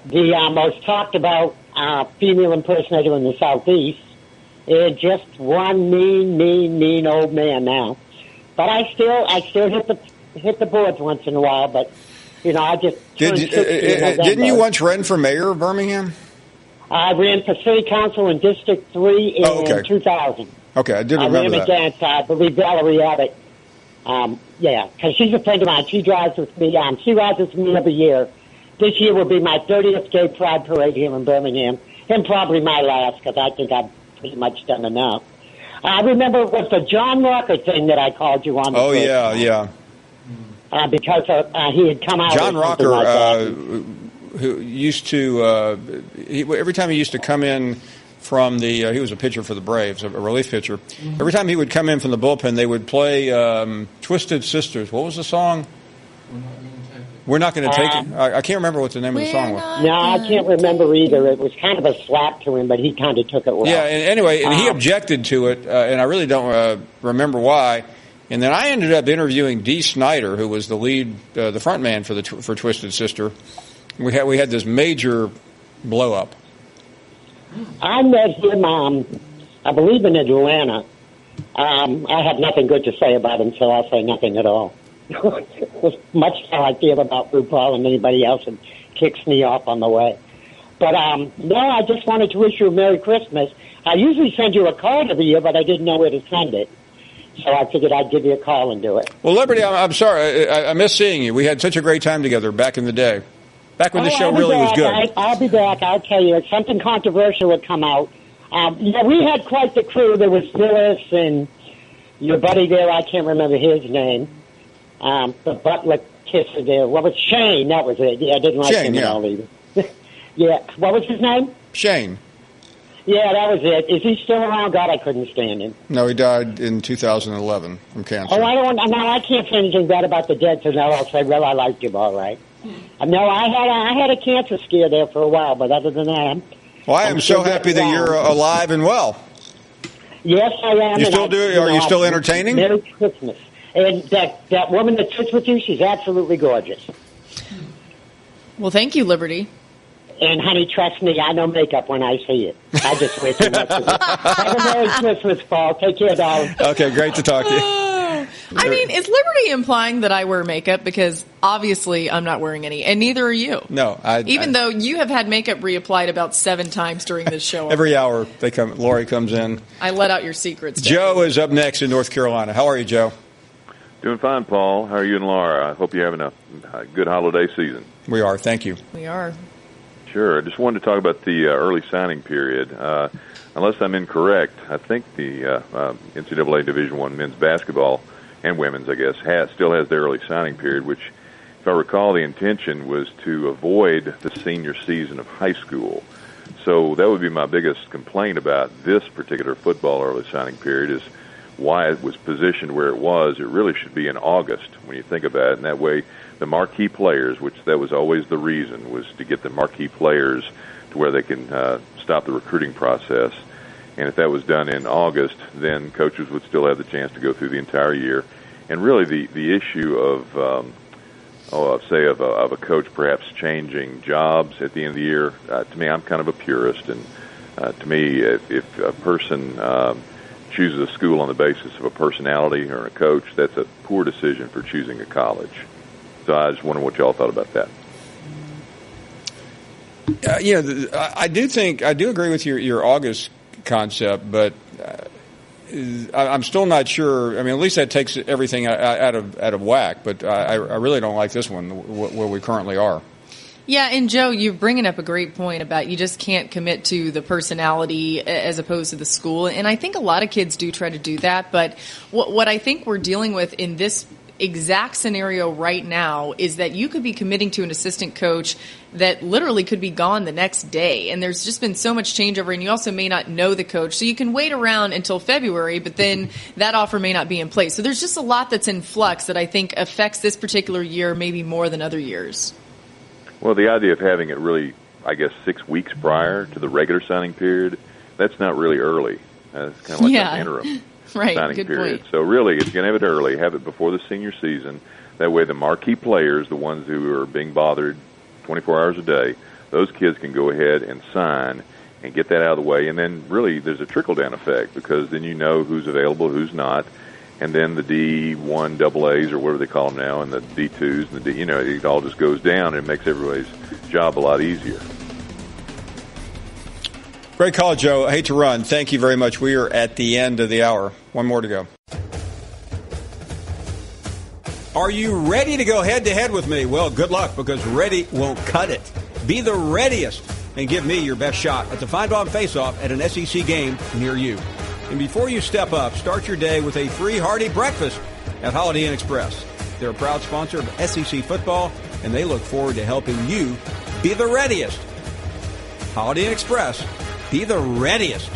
the most talked about female impersonator in the Southeast. And just one mean old man now. But I still hit the boards once in a while. But I just didn't you once run for mayor of Birmingham? I ran for city council in District 3 in 2000. Okay, I did remember that. I ran against, I believe, Valerie Abbott. Because she's a friend of mine. She drives with me. She rides with me every year this year will be my 30th Gay Pride Parade here in Birmingham, and probably my last, because I think I've pretty much done enough. I remember it was the John Rocker thing that I called you on. Oh, yeah. Because he had come out. John Rocker, who used to, every time he used to come in from the, he was a pitcher for the Braves, a relief pitcher. Mm-hmm. Every time he would come in from the bullpen, they would play Twisted Sisters. What was the song? We're not going to take it. I can't remember what the name of the song was. No, I can't remember either. It was kind of a slap to him, but he kind of took it well. Yeah, and anyway, and he objected to it, and I really don't remember why. And then I ended up interviewing Dee Snider, who was the lead, the front man for Twisted Sister. We had this major blow up. I met him, I believe, in Atlanta. I have nothing good to say about him, so I'll say nothing at all. Much how I feel about RuPaul and anybody else that kicks me off on the way. But, no, I just wanted to wish you a Merry Christmas. I usually send you a card every year, but I didn't know where to send it. So I figured I'd give you a call and do it. Well, Liberty, I'm sorry. I miss seeing you. We had such a great time together back in the day. Back when the show really was good. I'll be back. I'll tell you. Something controversial would come out. We had quite the crew. There was Phyllis and your buddy there. I can't remember his name. The Butler kisser there. What was Shane? That was it. Yeah, I didn't like him at all either. Yeah. What was his name? Shane. Yeah, that was it. Is he still around? God, I couldn't stand him. No, he died in 2011 from cancer. Oh, I can't say anything bad about the dead, so now I'll say, well, I liked him all right. No, I had a cancer scare there for a while, but other than that, well, I am so happy that you're alive and well. Yes, I am. You still do? Are you still entertaining? Merry Christmas. And that woman that sits with you, she's absolutely gorgeous. Well, thank you, Liberty. And, honey, trust me, I know makeup when I see it. I just wear too much of it. Have a Merry Christmas, Paul. Take care, darling. Okay, great to talk to you. I mean, is Liberty implying that I wear makeup? Because obviously I'm not wearing any, and neither are you. No. Even though you have had makeup reapplied about 7 times during this show. Every hour Lori comes in. I let out your secrets. Joe is up next in North Carolina. How are you, Joe? Doing fine, Paul. How are you and Laura? I hope you're having a good holiday season. We are. Thank you. We are. Sure. I just wanted to talk about the early signing period. Unless I'm incorrect, I think the NCAA Division I men's basketball and women's, I guess, still has their early signing period, which, if I recall, the intention was to avoid the senior season of high school. So that would be my biggest complaint about this particular football early signing period is why it was positioned where it was. It really should be in August when you think about it, and that way the marquee players, which that was always the reason, was to get the marquee players to where they can stop the recruiting process. And if that was done in August, then coaches would still have the chance to go through the entire year. And really the issue of, of a coach perhaps changing jobs at the end of the year, to me, I'm kind of a purist. And to me, if a person chooses a school on the basis of a personality or a coach, that's a poor decision for choosing a college. So I just wonder what y'all thought about that. I do agree with your August concept, but I'm still not sure. I mean, at least that takes everything out of whack. But I really don't like this one where we currently are. Yeah, and Joe, you're bringing up a great point about you just can't commit to the personality as opposed to the school. And I think a lot of kids do try to do that. But what I think we're dealing with in this exact scenario right now is that you could be committing to an assistant coach that literally could be gone the next day. And there's just been so much changeover, and you also may not know the coach. So you can wait around until February, but then that offer may not be in place. So there's just a lot that's in flux that I think affects this particular year maybe more than other years. Well, the idea of having it really, I guess, 6 weeks prior to the regular signing period, that's not really early. It's kind of like an interim signing period. Point. So really, if you're going to have it early, have it before the senior season. That way the marquee players, the ones who are being bothered 24 hours a day, those kids can go ahead and sign and get that out of the way. And then really there's a trickle-down effect because then you know who's available, who's not. And then the D1 AA's or whatever they call them now, and the D2s, and it all just goes down and it makes everybody's job a lot easier. Great call, Joe. I hate to run. Thank you very much. We are at the end of the hour. One more to go. Are you ready to go head-to-head with me? Well, good luck, because ready won't cut it. Be the readiest and give me your best shot at the Finebaum Face-Off at an SEC game near you. And before you step up, start your day with a free hearty breakfast at Holiday Inn Express. They're a proud sponsor of SEC football, and they look forward to helping you be the readiest. Holiday Inn Express, be the readiest.